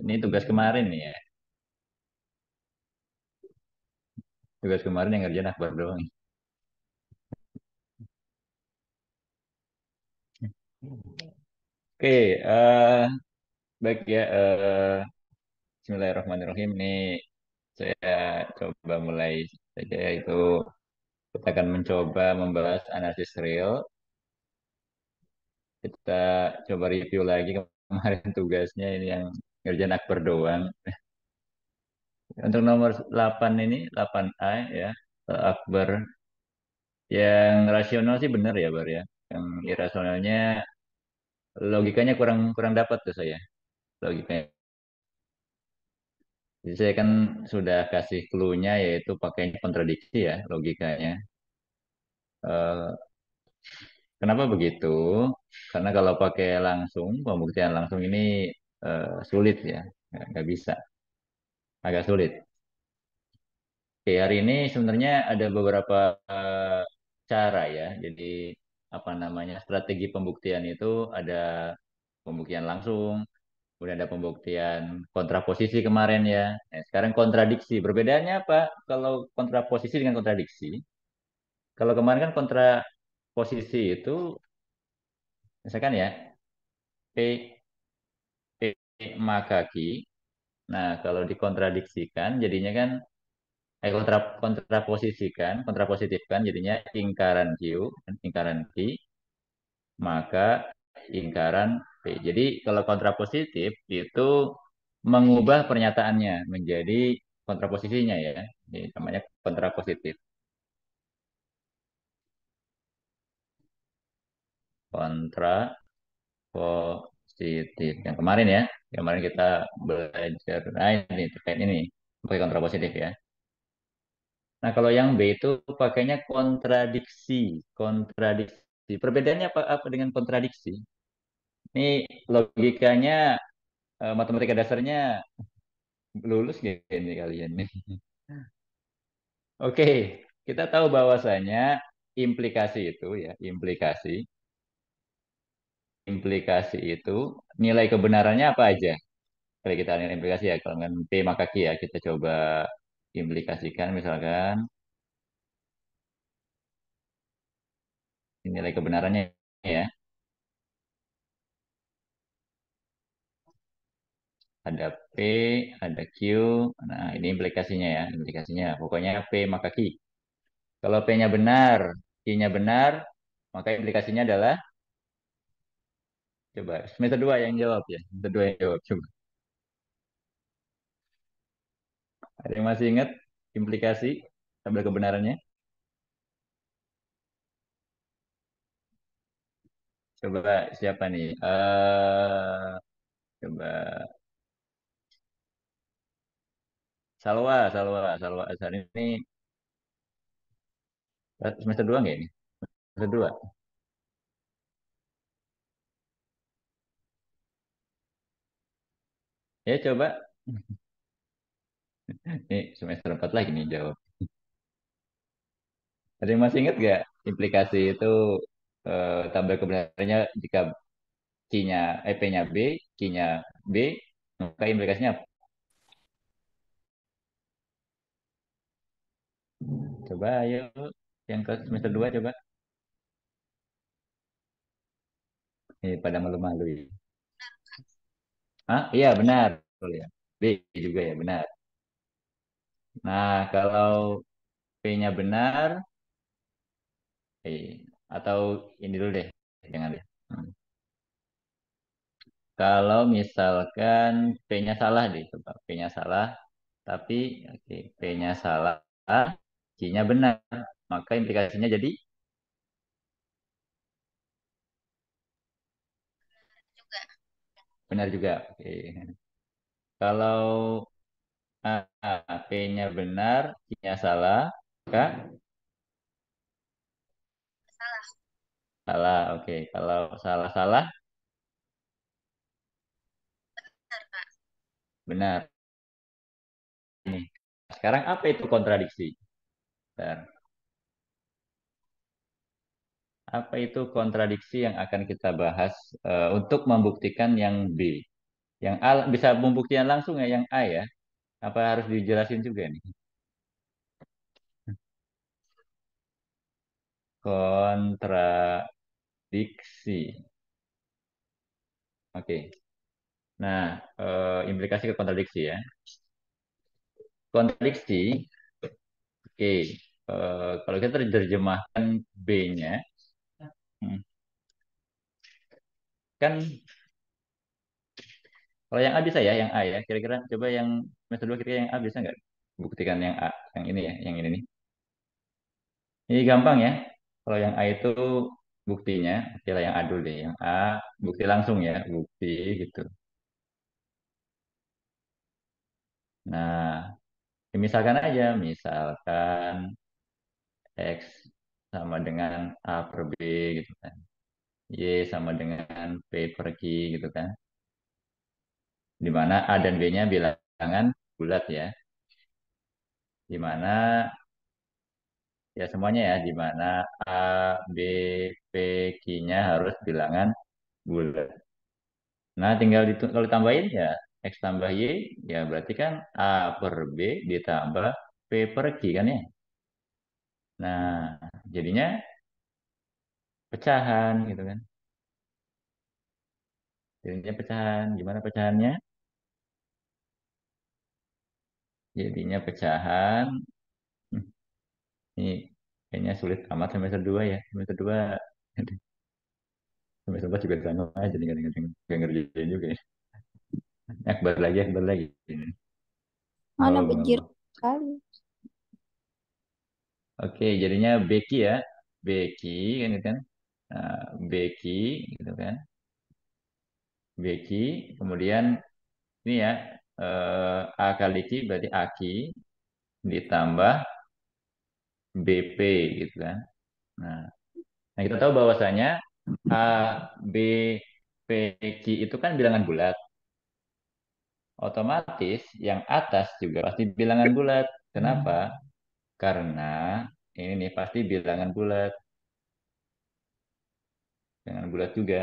Ini tugas kemarin nih ya. Tugas kemarin yang ngerjain Akbar doang. Oke, baik ya. Bismillahirrahmanirrahim. Ini saya coba mulai saja itu kita akan mencoba membahas analisis real. Kita coba review lagi kemarin tugasnya ini yang ngerjain Akbar doang. Untuk nomor 8 ini, 8A ya, Akbar. Yang rasional sih benar ya, Bar ya. Yang irasionalnya logikanya kurang kurang dapat tuh saya. Logikanya. Jadi saya kan sudah kasih clue-nya yaitu pakainya kontradiksi ya logikanya. Eh, Kenapa begitu? Karena kalau pakai langsung, pembuktian langsung ini sulit ya, nggak bisa, agak sulit. Oke, hari ini sebenarnya ada beberapa cara ya. Jadi apa namanya strategi pembuktian itu ada pembuktian langsung, kemudian ada pembuktian kontraposisi kemarin ya. Nah, sekarang kontradiksi. Perbedaannya apa? Kalau kontraposisi dengan kontradiksi, kalau kemarin kan kontraposisi itu misalkan ya P, P maka Q. Nah, kalau dikontradiksikan jadinya kan kontrapositifkan jadinya ingkaran Q, ingkaran Q, maka ingkaran P. Jadi kalau kontrapositif itu mengubah pernyataannya menjadi kontraposisinya ya. Ini namanya kontrapositif. Kontrapositif. Yang kemarin ya, kemarin kita belajar, nah ini terkait ini, pakai kontrapositif ya. Nah, kalau yang B itu pakainya kontradiksi. Kontradiksi. Perbedaannya apa dengan kontradiksi? Ini logikanya, matematika dasarnya lulus gak ini kalian nih? Oke, kita tahu bahwasanya implikasi itu ya, implikasi itu nilai kebenarannya apa aja? Kalau kita nilai implikasi ya, kalau dengan P maka Q ya, kita coba implikasikan misalkan nilai kebenarannya ya. Ada P, ada Q. Nah, ini implikasinya ya, implikasinya. Pokoknya P maka Q. Kalau P-nya benar, Q-nya benar, maka implikasinya adalah, coba semester 2 yang jawab ya. Semester 2 yang jawab, coba. Ada yang masih ingat implikasi tabel kebenarannya? Coba siapa nih? Coba Salwa Azhar ini semester 2 nggak ini? Semester 2. Ya coba. Ini semester 4 lagi nih jawab. Ada yang masih ingat nggak implikasi itu tabel kebenarannya jika Q-nya, P-nya B, Q-nya B, maka implikasinya apa? Coba ayo yang ke semester 2 coba. Ini pada malu-malu ya. Ah, iya benar. Betul ya. B juga ya benar. Nah, kalau P-nya benar, atau ini dulu deh, jangan deh. Hmm. Kalau misalkan P-nya salah deh, coba P-nya salah, tapi oke, P-nya salah, Q-nya benar, maka implikasinya jadi benar juga. Oke. Kalau P-nya benar, Q-nya salah, maka salah. Oke, kalau salah-salah, benar. Nih. Sekarang apa itu kontradiksi? Bentar. Apa itu kontradiksi yang akan kita bahas untuk membuktikan yang B? Yang A bisa pembuktian langsung ya, yang A ya. Apa harus dijelasin juga nih? Kontradiksi. Oke. Nah, implikasi ke kontradiksi ya. Kontradiksi, oke. Kalau kita terjemahkan B-nya, hmm, kan kalau yang A bisa ya, yang A ya. Kira-kira coba yang metode dua kira-kira yang A bisa nggak? Buktikan yang A, yang ini ya, yang ini nih. Ini gampang ya. Kalau yang A itu buktinya, oke lah yang A dulu deh. Yang A bukti langsung ya, bukti gitu. Nah, ya misalkan aja, misalkan X sama dengan A per B gitu kan. Y sama dengan P per Q gitu kan. Di mana A dan B-nya bilangan bulat ya. Di mana ya semuanya ya, di mana A, B, P, Q-nya harus bilangan bulat. Nah, tinggal kalau ditambahin ya X tambah Y, ya berarti kan A per B ditambah P per Q kan ya. Nah, jadinya pecahan gitu kan. Jadinya pecahan. Gimana pecahannya? Jadinya pecahan. Hmm, ini kayaknya sulit amat semester 2 ya. Semester 2 semester 4 juga sama aja. Jadi nggak ngerjain juga ya. Akbar lagi. Nggak Mana apa-apa, nggak bejir apa-apa. kali. Oke, jadinya Becky ya. Becky kan itu kan. Nah, Becky gitu kan. Becky. Kemudian ini ya. A kali Q berarti Aki ditambah BP gitu kan. Nah, nah kita tahu bahwasanya A, B, P, Q itu kan bilangan bulat. Otomatis yang atas juga pasti bilangan bulat. Kenapa? Karena ini nih pasti bilangan bulat. Bilangan bulat juga.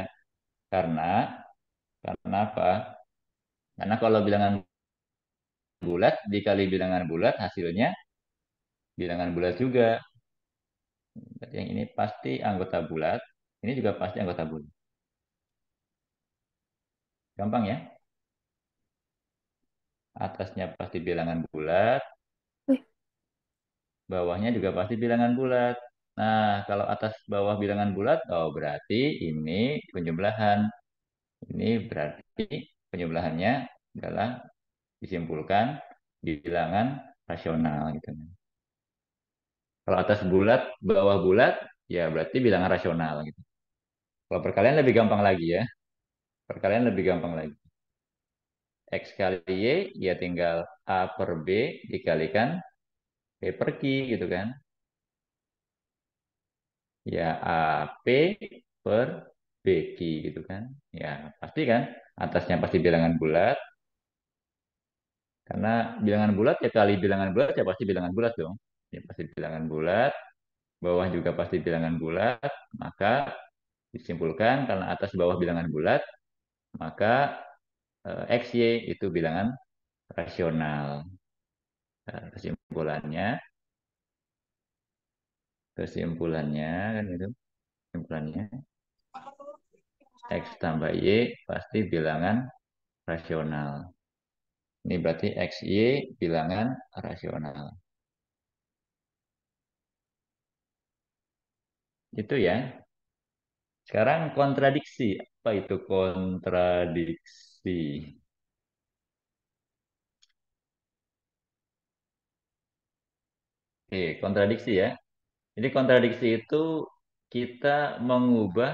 Karena, karena apa? Karena kalau bilangan bulat dikali bilangan bulat hasilnya bilangan bulat juga. Berarti yang ini pasti anggota bulat. Ini juga pasti anggota bulat. Gampang ya? Atasnya pasti bilangan bulat, Wih, bawahnya juga pasti bilangan bulat. Nah, kalau atas bawah bilangan bulat, oh berarti ini penjumlahan. Ini berarti penjumlahannya adalah disimpulkan bilangan rasional gitu. Kalau atas bulat, bawah bulat, ya berarti bilangan rasional gitu. Kalau perkalian lebih gampang lagi ya. Perkalian lebih gampang lagi. X kali Y, ya tinggal A per B dikalikan B per Q gitu kan. Ya AP per BQ gitu kan. Ya pasti kan atasnya pasti bilangan bulat. Karena bilangan bulat ya kali bilangan bulat ya pasti bilangan bulat dong. Ya pasti bilangan bulat. Bawah juga pasti bilangan bulat. Maka disimpulkan karena atas bawah bilangan bulat. Maka XY itu bilangan rasional. Nah, kesimpulannya kan itu. Kesimpulannya X tambah Y pasti bilangan rasional. Ini berarti XY bilangan rasional. Itu ya. Sekarang kontradiksi. Apa itu kontradiksi? Oke, kontradiksi ya. Jadi kontradiksi itu kita mengubah,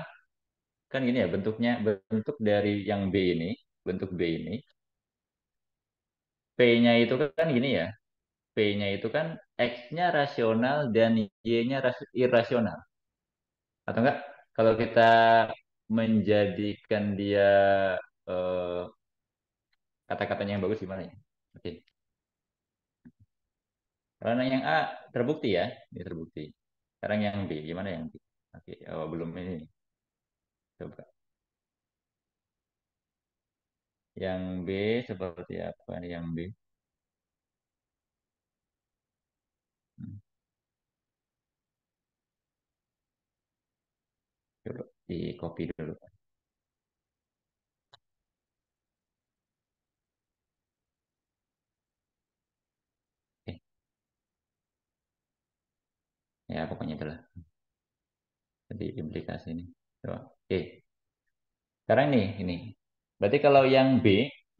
kan gini ya bentuknya, bentuk dari yang B ini, bentuk B ini, P-nya itu kan gini ya. P-nya itu kan X-nya rasional dan Y-nya irasional. Atau enggak, kalau kita menjadikan dia eh, kata-katanya yang bagus gimana ya? Oke. Karena yang A terbukti ya, ini terbukti. Sekarang yang B, gimana yang B? Oke, oh, belum ini. Coba. Yang B seperti apa yang B? Hmm, Coba di copy dulu. Eh, ya pokoknya itulah. Jadi implikasi ini. Coba. Oke. Sekarang nih, ini. Berarti kalau yang B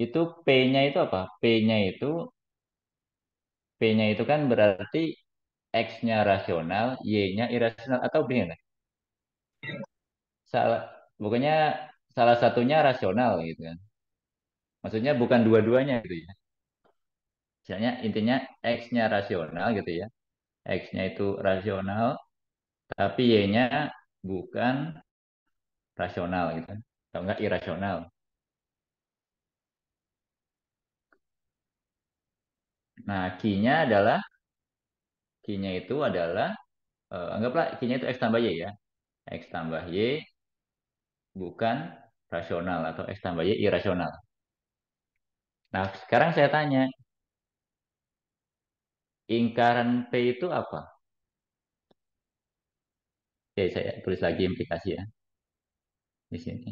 itu P-nya itu apa? P-nya itu kan berarti X-nya rasional, Y-nya irasional atau B nya? Salah, pokoknya salah satunya rasional gitu kan. Maksudnya bukan dua-duanya gitu ya. Misalnya intinya X-nya rasional gitu ya. X-nya itu rasional, tapi Y-nya bukan rasional gitu kan. Atau enggak irasional. Nah, Q-nya itu adalah anggaplah Q-nya itu X tambah Y ya. X tambah Y bukan rasional atau X tambah Y irasional. Nah, sekarang saya tanya, lingkaran P itu apa? Oke, saya tulis lagi implikasi ya di sini.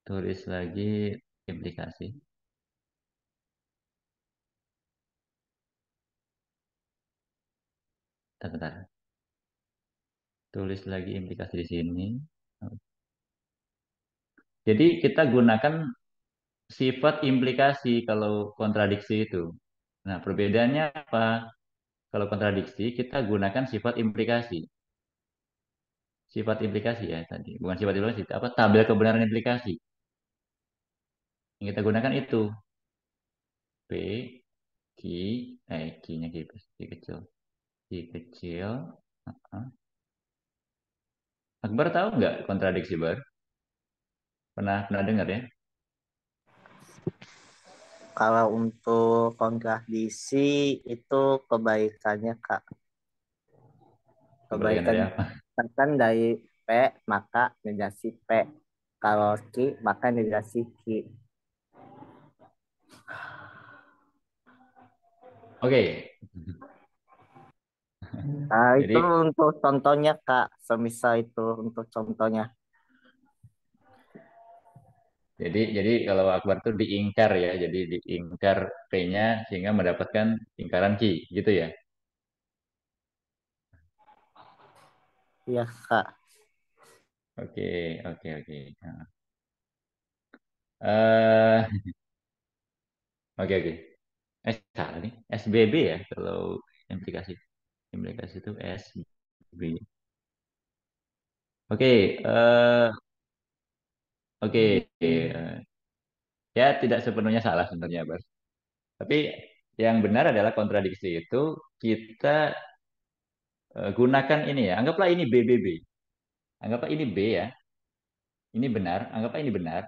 Tulis lagi implikasi. Bentar, bentar. Tulis lagi implikasi di sini. Jadi kita gunakan sifat implikasi kalau kontradiksi itu. Nah, perbedaannya apa? Kalau kontradiksi, kita gunakan sifat implikasi. Sifat implikasi ya tadi. Bukan sifat implikasi, apa? Tabel kebenaran implikasi. Yang kita gunakan itu. P, Q, Q-nya Q kecil. Q kecil. Heeh. Akbar tahu nggak kontradiksi, Bar? Pernah pernah dengar ya? Kalau untuk kontradiksi itu kebaikannya Kak. Kebalikan Kebaikan dari apa? kan dari P maka negasi P. Kalau Q maka negasi Q. Oke. Nah, itu Jadi untuk contohnya Kak. Semisal itu untuk contohnya. jadi kalau Akbar tuh diingkar ya. Jadi diingkar P-nya sehingga mendapatkan lingkaran Q gitu ya. Iya Kak. Oke, oke, oke. Nah, eh oke, oke. Salah nih. SBB ya kalau implikasi. Implikasi itu SBB. Oke, oke. Ya tidak sepenuhnya salah sebenarnya, Bar. Tapi yang benar adalah kontradiksi itu kita gunakan ini ya. Anggaplah ini BBB. Anggaplah ini B ya. Ini benar. Anggaplah ini benar.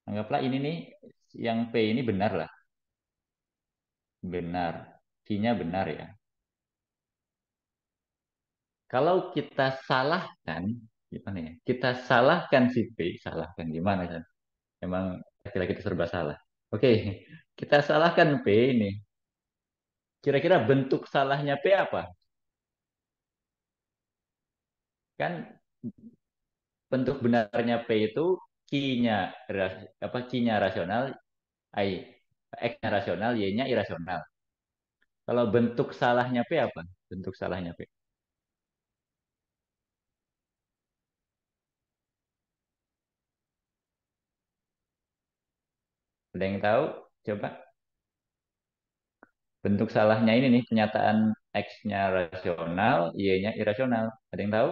Anggaplah ini nih yang P ini benar lah. Benar. Q-nya benar ya. Kalau kita salahkan, gimana ya? Kita salahkan si P, salahkan gimana kan? Emang kira-kira kita serba salah. Oke, kita salahkan P ini. Kira-kira bentuk salahnya P apa? Kan bentuk benarnya P itu Q-nya apa Q-nya rasional, I, X-nya rasional, Y-nya irasional. Kalau bentuk salahnya P apa? Bentuk salahnya P. Ada yang tahu? Coba. Bentuk salahnya ini nih, pernyataan X-nya rasional, Y-nya irasional. Ada yang tahu?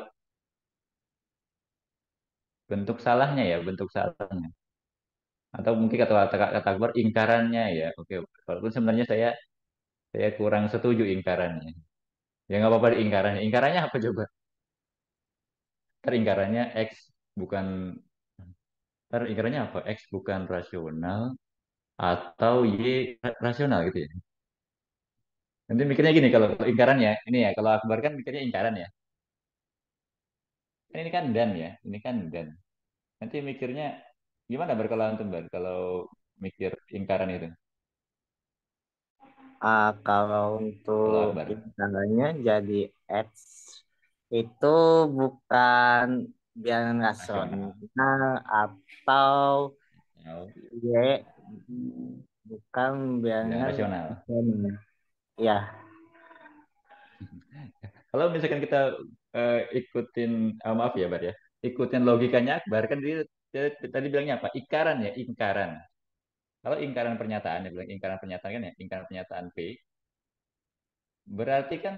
Bentuk salahnya ya, bentuk salahnya. Atau mungkin kata Akbar, ingkarannya ya. Oke, walaupun sebenarnya saya kurang setuju ingkarannya. Ya nggak apa-apa ingkarannya. Ingkarannya apa coba? Ntar ingkarannya X bukan, ntar ingkarannya apa? X bukan rasional atau Y rasional gitu ya. Nanti mikirnya gini kalau ingkaran ya, ini ya, kalau Akbar kan mikirnya ingkaran ya. Kan ini kan dan ya, ini kan dan. Nanti mikirnya gimana bar kalau antum bar kalau mikir ingkaran itu, Kalau kalau untuk Akbar. intangannya jadi X itu bukan bilangan Rasional. rasional atau Atau Y bukan bilangan bilangan rasional. rasional. Ya, Kalau misalkan kita ikutin, maaf ya Bar ya, ikutin logikanya Akbar kan dia tadi bilangnya apa? Ikaran ya, ingkaran. Kalau ingkaran pernyataan, ya bilang ingkaran pernyataan kan ya, ingkaran pernyataan P, berarti kan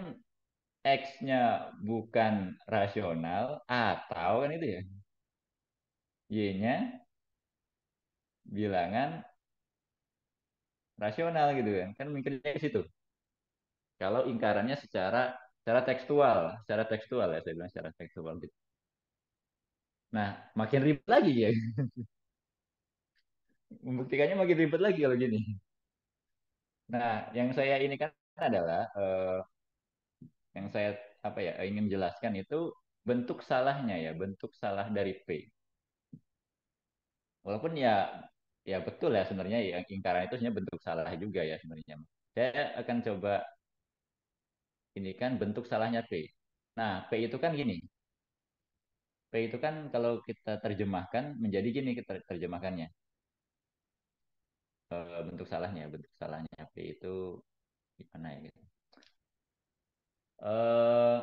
X-nya bukan rasional atau kan itu ya, Y-nya bilangan rasional gitu kan. Kan mikirnya ke situ. Kalau ingkarannya secara tekstual ya saya bilang secara tekstual gitu. Nah, makin ribet lagi ya. Membuktikannya makin ribet lagi kalau gini. Nah, yang saya ini kan adalah yang saya apa ya ingin jelaskan itu bentuk salahnya ya, bentuk salah dari P. Walaupun ya betul ya sebenarnya yang ingkaran itu sebenarnya bentuk salah juga ya sebenarnya. Saya akan coba ini kan bentuk salahnya P. Nah, P itu kan gini. P itu kan kalau kita terjemahkan menjadi gini kita terjemahkannya. Bentuk salahnya P itu gimana ya gitu. Eh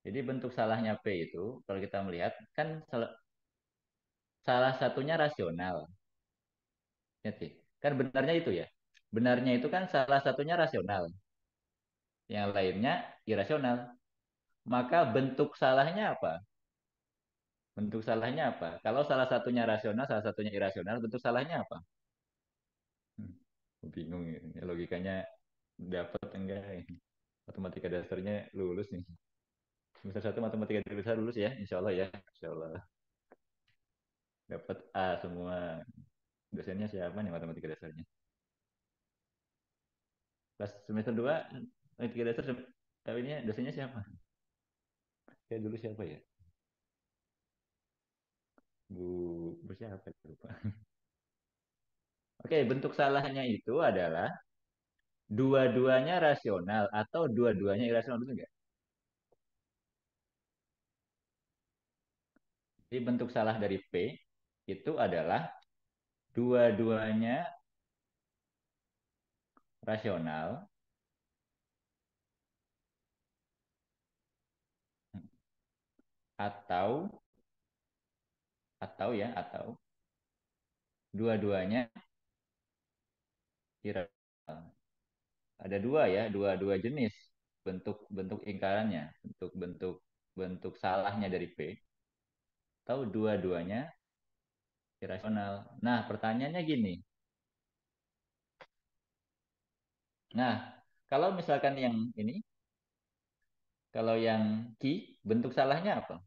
jadi bentuk salahnya P itu kalau kita melihat kan salah satunya rasional. Ya, sih. Kan benarnya itu ya. Benarnya itu kan salah satunya rasional, yang lainnya irasional. Maka bentuk salahnya apa? Bentuk salahnya apa? Kalau salah satunya rasional, salah satunya irasional, bentuk salahnya apa? Hmm, bingung ini. Logikanya dapat enggak ini. Matematika dasarnya lulus nih. Semester satu matematika dasar lulus ya, insya Allah ya. Insya Allah. Dapat A semua. Dosennya siapa nih matematika dasarnya? Pas semester 2 matematika dasar ini dosennya siapa? Kayak dulu siapa ya? Bu siapa? Lupa. Oke, bentuk salahnya itu adalah dua-duanya rasional atau dua-duanya irasional, betul nggak? Jadi bentuk salah dari P itu adalah dua-duanya rasional atau atau dua-duanya irasional. Ada dua ya, dua jenis bentuk bentuk ingkarannya, bentuk bentuk salahnya dari P atau dua-duanya irasional. Nah, pertanyaannya gini. Nah, kalau misalkan yang ini, kalau yang Q, bentuk salahnya apa?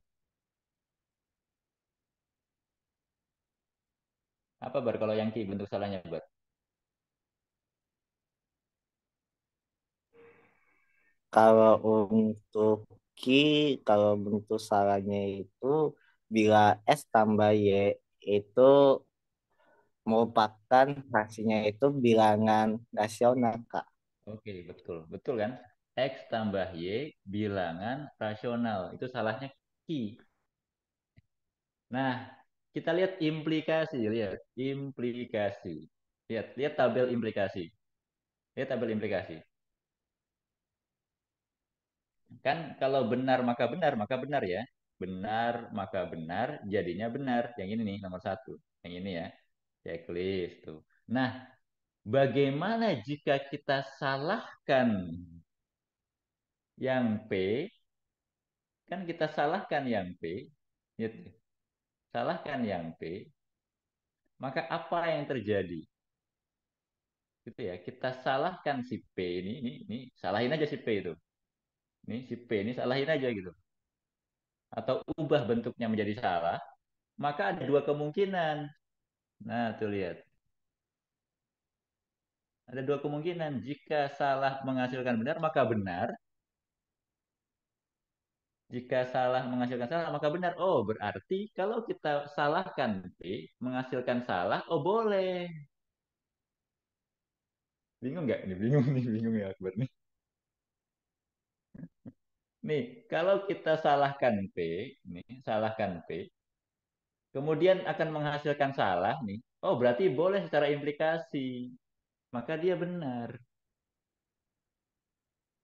Apa bar kalau yang Q bentuk salahnya bar? kalau untuk Ki, kalau bentuk salahnya itu bila S tambah Y itu merupakan hasilnya itu bilangan rasional, Kak. Oke, betul. Betul kan? X tambah Y bilangan rasional. Itu salahnya Q. Nah, kita lihat implikasi, lihat implikasi. Lihat tabel implikasi. Lihat tabel implikasi. Kan kalau maka benar ya. Benar maka benar, jadinya benar. Yang ini nih nomor satu. Yang ini ya. Checklist tuh. Nah, bagaimana jika kita salahkan yang P? Kan kita salahkan yang P. Gitu. Salahkan yang P. Maka apa yang terjadi? Gitu ya. Kita salahkan si P ini salahin aja si P itu. Ini si P ini salahin aja gitu. Atau ubah bentuknya menjadi salah, maka ada dua kemungkinan. Nah, tuh lihat. Ada dua kemungkinan. Jika salah menghasilkan benar, maka benar. Jika salah menghasilkan salah, maka benar. Oh, berarti kalau kita salahkan P, menghasilkan salah, oh boleh. Bingung nggak? Ini bingung nih, bingung ya Akbar nih. Nih, kalau kita salahkan P, nih, salahkan P, kemudian akan menghasilkan salah nih. Oh, berarti boleh secara implikasi. Maka dia benar.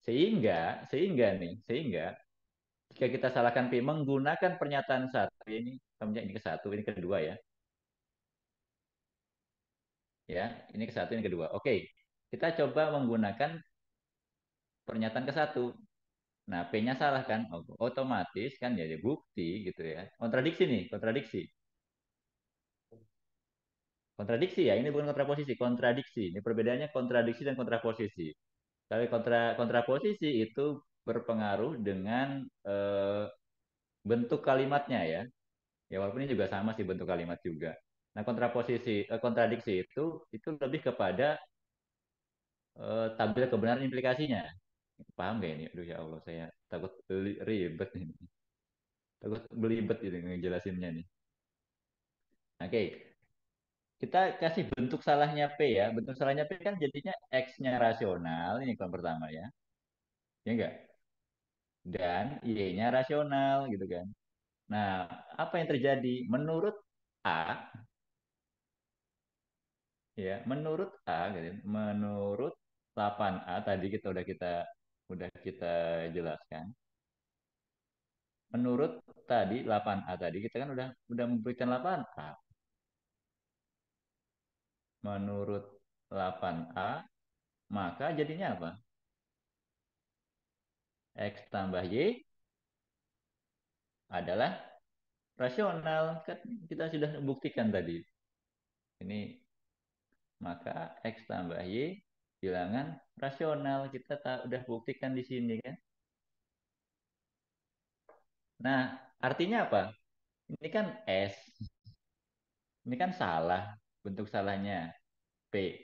Sehingga nih, sehingga jika kita salahkan P menggunakan pernyataan satu ini, ini ke satu, ini kedua ya. Ya, ini ke satu, ini kedua. Oke, kita coba menggunakan pernyataan ke satu. Nah, P-nya salah kan? Oh, otomatis kan jadi bukti gitu ya. Kontradiksi nih, kontradiksi. Kontradiksi ya, ini bukan kontraposisi, kontradiksi. Ini perbedaannya kontradiksi dan kontraposisi. Kalau kontraposisi itu berpengaruh dengan bentuk kalimatnya ya. Ya walaupun ini juga sama sih bentuk kalimat juga. Nah, kontradiksi itu lebih kepada tabel kebenaran implikasinya. Paham gak ini? Aduh ya Allah, saya takut ribet ini. Takut belibet ini ngejelasinnya nih. Oke, kita kasih bentuk salahnya P ya. Bentuk salahnya P kan jadinya X-nya rasional, ini yang pertama ya. Ya enggak? Dan Y-nya rasional gitu kan. Nah, apa yang terjadi? Menurut A, ya, menurut A gitu. Menurut 8A tadi kita jelaskan. Menurut tadi 8A tadi kita kan udah memberikan 8A. Menurut 8A maka jadinya apa? X tambah Y adalah rasional. Kan kita sudah buktikan tadi. Ini maka X tambah Y bilangan rasional. Kita udah buktikan di sini kan. Nah, artinya apa? Ini kan S. Ini kan salah. Bentuk salahnya P.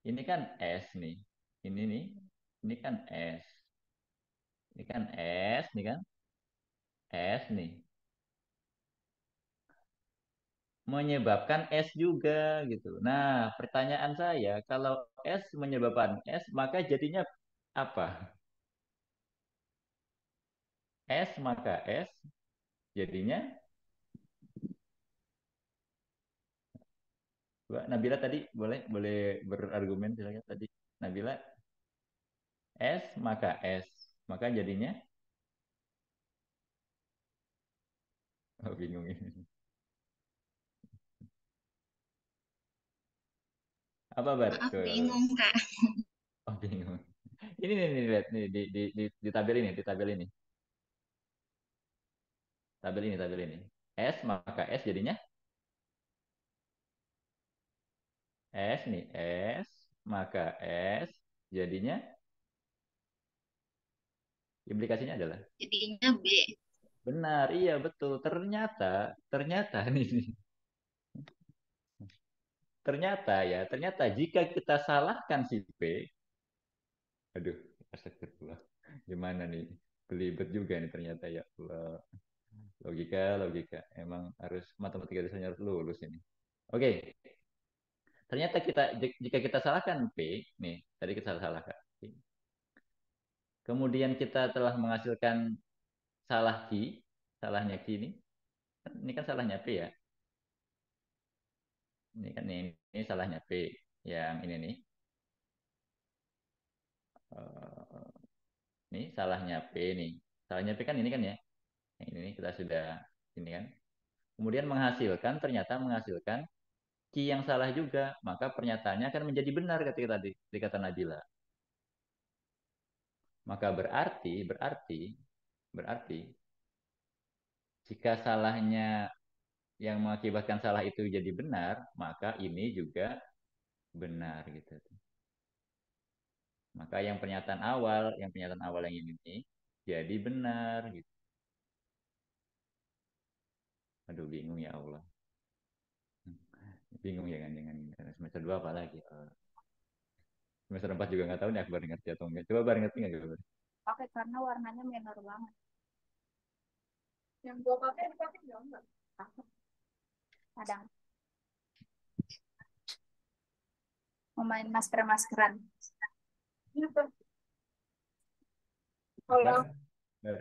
Ini kan S nih. Ini nih. Ini kan S. Ini kan S nih kan. S nih. Menyebabkan S juga gitu. Nah, pertanyaan saya, kalau S menyebabkan S, maka jadinya apa? S maka S jadinya Nabila tadi boleh boleh berargumen silakan tadi. Nabila S maka S maka jadinya oh, bingung ini. Apa bar? Maaf, Coba, bar. bingung, Kak. Oh, bingung. Ini nih lihat nih di tabel ini, di tabel ini. Tabel ini. S maka S jadinya S nih, S maka S jadinya implikasinya adalah Jadinya B. benar, iya betul. Ternyata nih, ternyata jika kita salahkan si P, aduh, astagfirullah, gimana nih? Belibet juga nih ternyata ya Allah. Logika, emang harus matematika dasarnya harus lulus ini. Oke, ternyata jika kita salahkan P, nih tadi kita salahkan P, kemudian kita telah menghasilkan salah Q, salahnya Q ini kan salahnya P ya, ini kan ini salahnya P, yang ini nih, Eh, ini salahnya P nih, salahnya P kan ini kan ya, yang ini nih kita sudah ini kan, kemudian ternyata menghasilkan Q yang salah juga, maka pernyataannya akan menjadi benar ketika tadi dikata Nabila. Maka berarti jika salahnya yang mengakibatkan salah itu jadi benar, maka ini juga benar gitu. Maka yang pernyataan awal yang ini jadi benar gitu. Aduh bingung ya Allah. Bingung ya kan dengan semester 2 apalagi. Semester 4 juga nggak tahu nih Akbar ngerti atau enggak. Coba Bar ngerti nggak Akbar? Pakai karena warnanya menor banget. Yang gua pakai dipakai juga enggak? Aku kadang mau main masker-maskeran. Gitu. Kalau Akbar? Bar.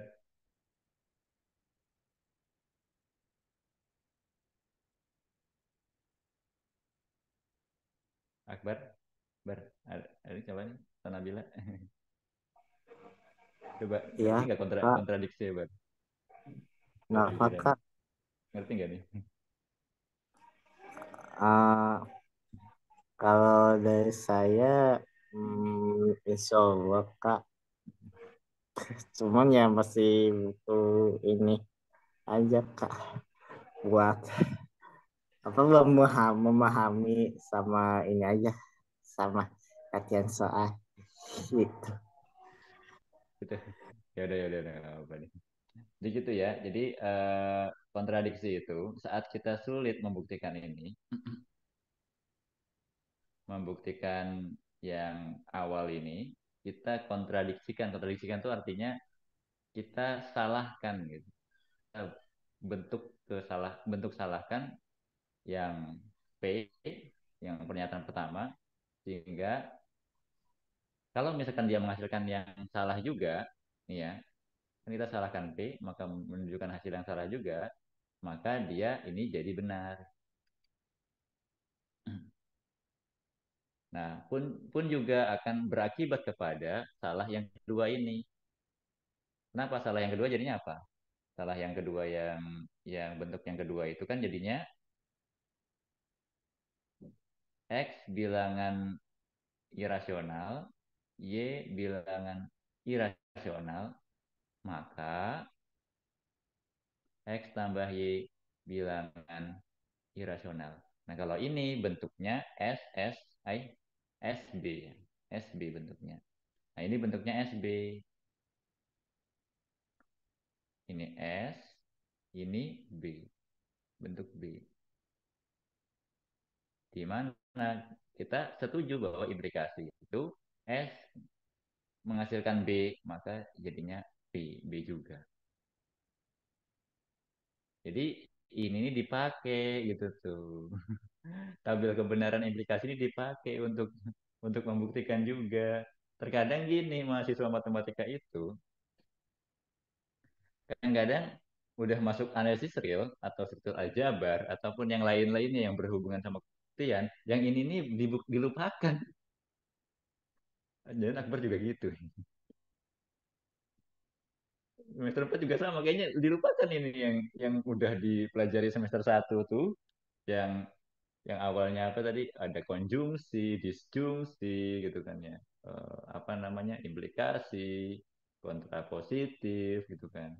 Akbar? Bar. Ada coba nih. Sanabila. Coba ngerti Ya, nggak Kak. kontradiksi ya Bar? Kenapa, Pemikirannya. Kak? Ngerti nggak nih? Ah, kalau dari saya, insya Allah, Kak. Cuman ya masih butuh ini aja, Kak. Buat apa memahami sama ini aja. Sama latihan soal gitu. Gitu. Ya udah nggak apa-apa nih. Jadi gitu ya. Jadi kontradiksi itu saat kita sulit membuktikan ini, membuktikan yang awal ini, kita kontradiksikan. Kontradiksikan itu artinya kita salahkan gitu. Kita bentuk salahkan yang P, yang pernyataan pertama, sehingga kalau misalkan dia menghasilkan yang salah juga, nih ya, kan kita salahkan P, maka menunjukkan hasil yang salah juga, maka dia ini jadi benar. Nah, pun juga akan berakibat kepada salah yang kedua ini. Kenapa salah yang kedua jadinya apa? Salah yang kedua yang bentuk yang kedua itu kan jadinya X bilangan irasional, Y bilangan irasional, maka X tambah Y bilangan irasional. Nah, kalau ini bentuknya SB. SB bentuknya. Nah, ini bentuknya SB. Ini S, ini B. Bentuk B. Di mana kita setuju bahwa implikasi itu S menghasilkan B, maka jadinya B juga. Jadi ini dipakai gitu tuh. Tabel kebenaran implikasi ini dipakai untuk membuktikan juga. Terkadang gini mahasiswa matematika itu kadang-kadang udah masuk analisis real atau struktur aljabar ataupun yang lain-lainnya yang berhubungan sama kebuktian, yang ini nih dilupakan. Jadi Akbar juga gitu. Semester 4 juga sama, kayaknya dilupakan ini yang udah dipelajari semester satu tuh, yang yang awalnya apa tadi ada konjungsi, disjungsi gitu kan ya. Apa namanya? Implikasi, kontrapositif gitu kan.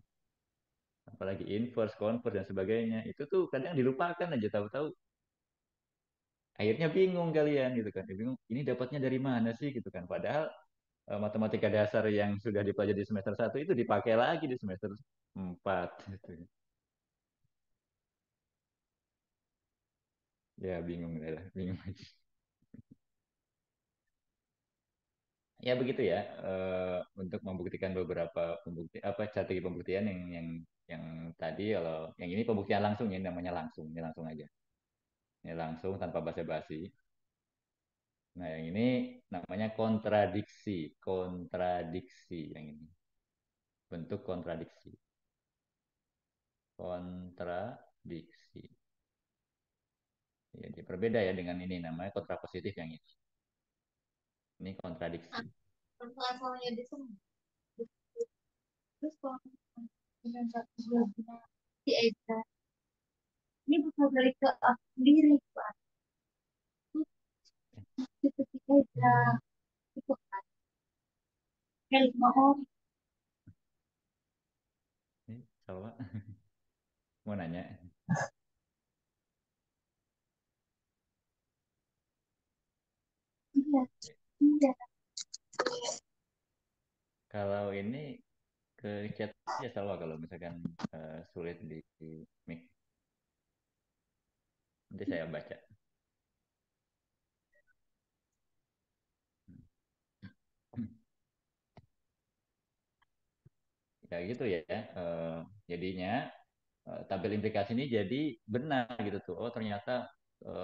Apalagi inverse, converse dan sebagainya. Itu tuh kadang dilupakan aja tahu-tahu akhirnya bingung kalian gitu kan. Bingung ini dapatnya dari mana sih gitu kan. Padahal matematika dasar yang sudah dipelajari di semester satu itu dipakai lagi di semester 4 gitu. Ya bingung lah, bingung aja. Ya begitu ya, untuk membuktikan beberapa apa strategi pembuktian yang tadi kalau yang ini pembuktian langsung ini namanya langsung, ini langsung aja. Ini langsung tanpa basa-basi. Nah, yang ini namanya kontradiksi, kontradiksi yang ini. Bentuk kontradiksi. Kontradiksi. Jadi berbeda ya dengan ini namanya kontrapositif yang ini. Ini kontradiksi. asalnya di sana. Terus kalau dengan satu si Eza, ini bukan dari ke aku sendiri, Pak. Itu si Eza, itu kan. Kayak lima orang. Ini Salwa mau nanya. Iya, iya. Kalau ini ke chat aja Salwa kalau misalkan sulit di mic. Nanti saya baca. Ya gitu ya. Jadinya tabel implikasi ini jadi benar gitu tuh. Oh ternyata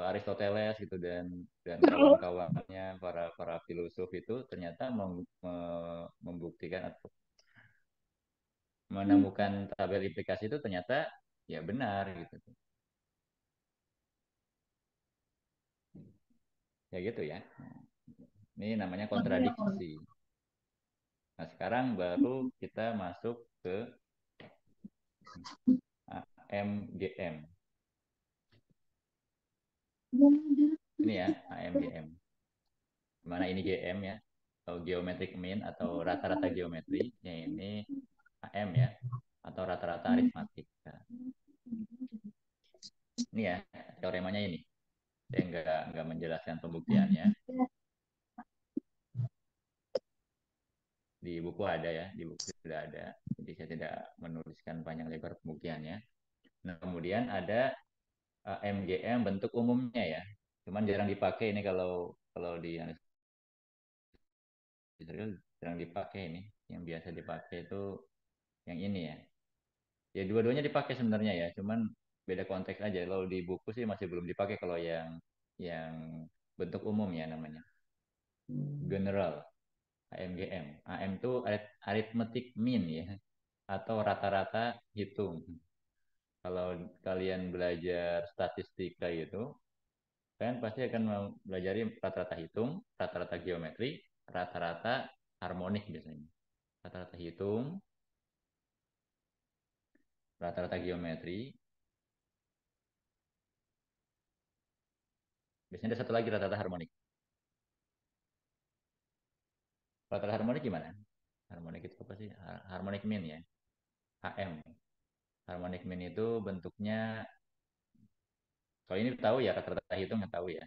Aristoteles gitu dan kawan-kawannya para filosof itu ternyata membuktikan atau menemukan tabel implikasi itu ternyata ya benar gitu. Ya gitu ya. Ini namanya kontradiksi. Nah, sekarang baru kita masuk ke AMGM. Ini ya, AMGM. Mana ini GM ya, atau geometric mean atau rata-rata geometri. Yang ini AM ya, atau rata-rata aritmatik. Nah, ini ya, teoremanya ini. Saya nggak menjelaskan pembuktiannya. Di buku ada ya, di buku sudah ada. Jadi saya tidak menuliskan panjang lebar pembuktiannya. Nah, kemudian ada MGM bentuk umumnya ya. Cuman jarang dipakai ini kalau kalau di jarang dipakai ini. Yang biasa dipakai itu yang ini ya. Ya dua-duanya dipakai sebenarnya ya, cuman beda konteks aja. Kalau di buku sih masih belum dipakai kalau yang bentuk umum ya namanya. General AMGM. AM itu arithmetic mean ya atau rata-rata hitung. Kalau kalian belajar statistika itu, kalian pasti akan mempelajari rata-rata hitung, rata-rata geometri, rata-rata harmonik biasanya. Rata-rata hitung, rata-rata geometri, biasanya ada satu lagi rata-rata harmonik. Rata-rata harmonik gimana? Harmonik itu apa sih? Harmonic mean ya. HM. Harmonic mean itu bentuknya, kalau ini tahu ya rata-rata hitung yang tahu ya.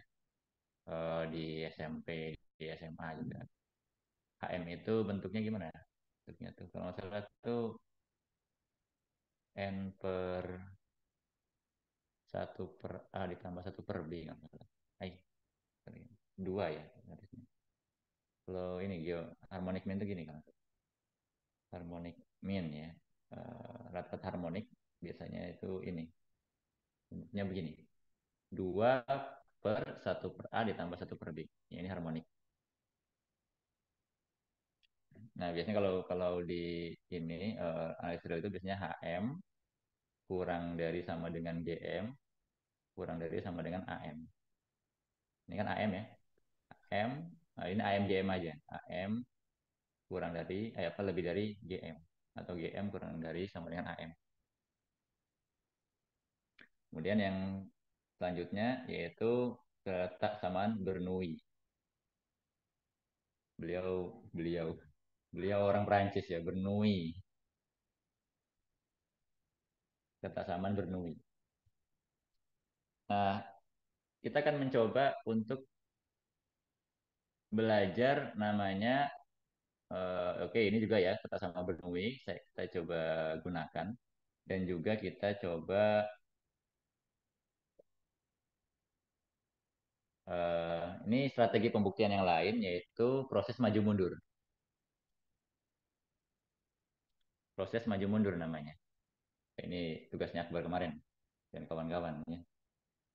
Di SMP, di SMA juga. HM itu bentuknya gimana? Bentuknya tuh kalau nggak salah tuh N per satu per A ditambah satu per B nggak salah. Ay, dua ya harusnya. Kalau ini harmonic mean itu gini kan. Harmonic mean ya. Rata-rata harmonik biasanya itu ini. Bentuknya begini. 2 per satu per A ditambah satu per B. Ya, ini harmonik. Nah, biasanya kalau kalau di ini analis itu biasanya HM kurang dari sama dengan GM kurang dari sama dengan AM. Ini kan AM ya. AM, nah ini AM GM aja. AM kurang dari apa lebih dari GM atau GM kurang dari sama dengan AM. Kemudian yang selanjutnya yaitu kesamaan Bernoulli. Beliau beliau beliau orang Prancis ya, Bernoulli. Kesamaan Bernoulli. Nah, kita akan mencoba untuk belajar namanya oke ini juga ya kata sama Bernoulli kita coba gunakan dan juga kita coba ini strategi pembuktian yang lain yaitu proses maju mundur. Proses maju mundur namanya. Ini tugasnya Akbar kemarin dan kawan-kawan ya.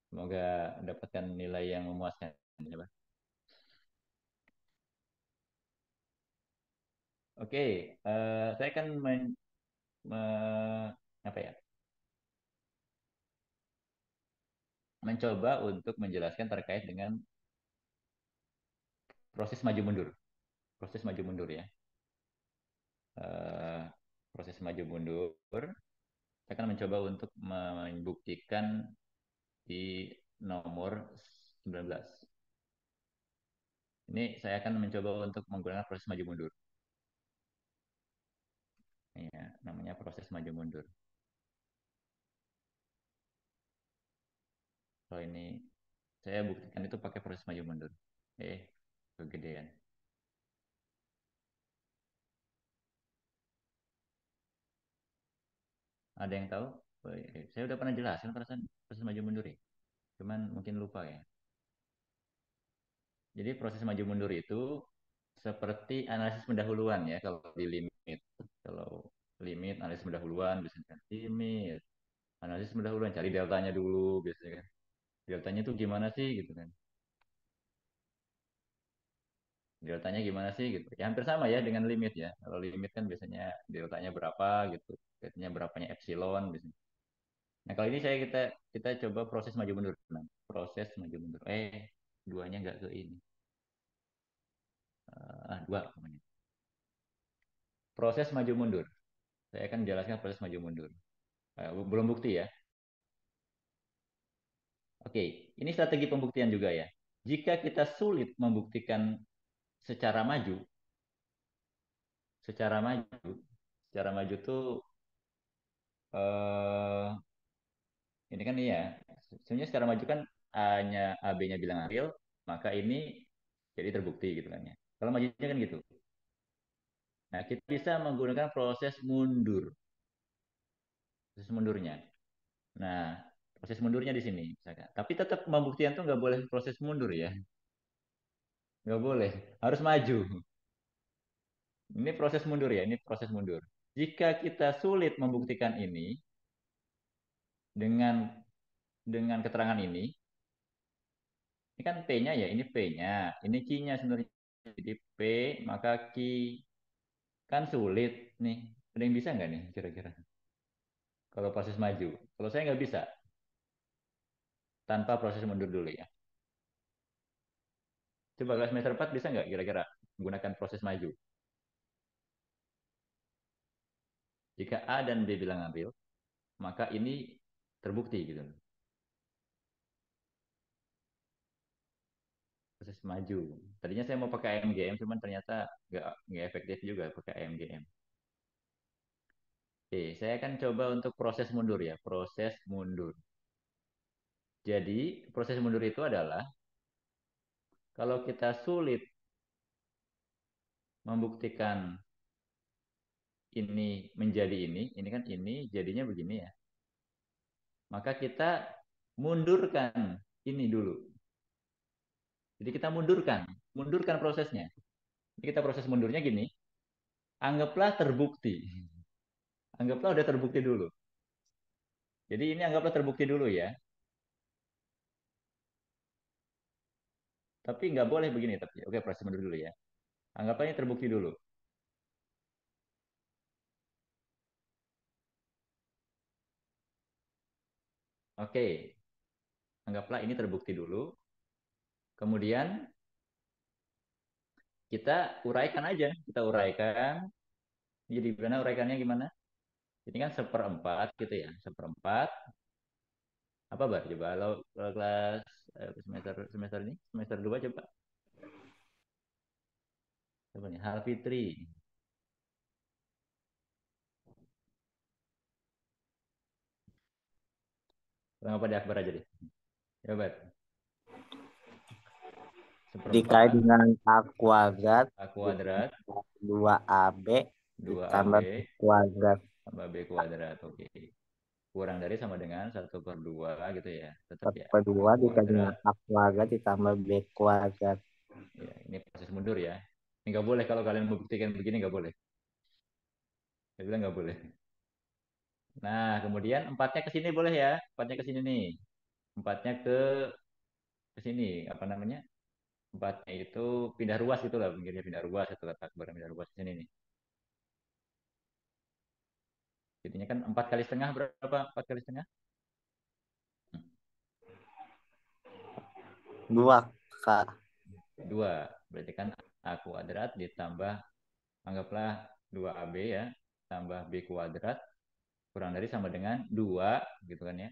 Semoga mendapatkan nilai yang memuaskan. Coba. Oke, saya akan apa ya? Mencoba untuk menjelaskan terkait dengan proses maju mundur. Proses maju mundur ya. Eh, proses maju mundur. Saya akan mencoba untuk membuktikan di nomor 19. Ini saya akan mencoba untuk menggunakan proses maju mundur. Ya, namanya proses maju mundur. Kalau ini saya buktikan itu pakai proses maju mundur. Kegedean. Ada yang tahu? Saya udah pernah jelasin proses maju mundur ya. Cuman mungkin lupa ya. Jadi proses maju mundur itu seperti analisis pendahuluan ya kalau di limit. Kalau limit limit, analisis pendahuluan, biasanya kan limit, analisis pendahuluan, cari deltanya dulu biasanya kan. Deltanya itu gimana sih gitu kan. Deltanya gimana sih gitu. Ya hampir sama ya dengan limit ya. Kalau limit kan biasanya deltanya berapa gitu. Biasanya berapanya epsilon biasanya. Nah, kalau ini kita coba proses maju mundur. Nah, proses maju mundur. Duanya nggak ke ini. Dua namanya. Proses maju mundur. Saya akan jelaskan proses maju mundur. Belum bukti ya. Oke, ini strategi pembuktian juga ya. Jika kita sulit membuktikan secara maju, secara maju, secara maju tuh eh ini kan iya. Sebenarnya secara maju kan A-nya AB-nya bilangan real, maka ini jadi terbukti gitu kan ya. Kalau majunya kan gitu. Nah, kita bisa menggunakan proses mundur, proses mundurnya. Nah, proses mundurnya di sini misalkan. Tapi tetap pembuktian tuh nggak boleh proses mundur ya, nggak boleh, harus maju. Ini proses mundur ya, ini proses mundur. Jika kita sulit membuktikan ini dengan keterangan ini kan P-nya ya, ini P-nya, ini Q-nya sebenarnya. Jadi P maka Q kan sulit nih. Ada yang bisa nggak nih kira-kira? Kalau proses maju, kalau saya nggak bisa tanpa proses mundur dulu ya. Coba kalau semester 4 bisa nggak kira-kira menggunakan proses maju? Jika A dan B bilang ambil, maka ini terbukti gitu. Proses maju. Tadinya saya mau pakai AMGM, cuman ternyata nggak efektif juga pakai AMGM. Oke, saya akan coba untuk proses mundur ya, proses mundur. Jadi, proses mundur itu adalah kalau kita sulit membuktikan ini menjadi ini kan ini jadinya begini ya. Maka kita mundurkan ini dulu. Jadi kita mundurkan prosesnya. Jadi kita proses mundurnya gini, anggaplah terbukti. Anggaplah udah terbukti dulu. Jadi ini anggaplah terbukti dulu ya. Tapi nggak boleh begini tapi. Oke, proses mundur dulu ya. Anggaplah ini terbukti dulu. Oke, anggaplah ini terbukti dulu. Kemudian kita uraikan aja. Kita uraikan. Jadi gimana uraikannya gimana? Ini kan seperempat gitu ya. Seperempat. Apa Bar? Coba kalau kelas semester semester ini, semester 2 coba. Coba nih, Hal Fitri. Apa di Akbar aja deh. Coba. Dikali Seperempat dengan A kuadrat A kuadrat 2AB 2AB ditambah B kuadrat tambah B kuadrat. Oke. Kurang dari sama dengan 1/2 gitu ya. Tetap ya. per A 2 dikali dengan kuadrat. A kuadrat ditambah B kuadrat. Ya, ini proses mundur ya. Ini nggak boleh kalau kalian membuktikan begini nggak boleh. Saya bilang nggak boleh. Nah, kemudian empatnya ke sini boleh ya. Empatnya ke sini nih. Empatnya ke sini. Apa namanya? Empatnya itu pindah ruas itu lah. Pinggirnya pindah ruas. Itu kata barang pindah ruas di sini nih. Jadinya kan 4 kali setengah berapa? 4 kali setengah? 2 Kak. 2. Berarti kan A kuadrat ditambah, anggaplah 2AB ya. Tambah B kuadrat. Kurang dari sama dengan 2 gitu kan ya.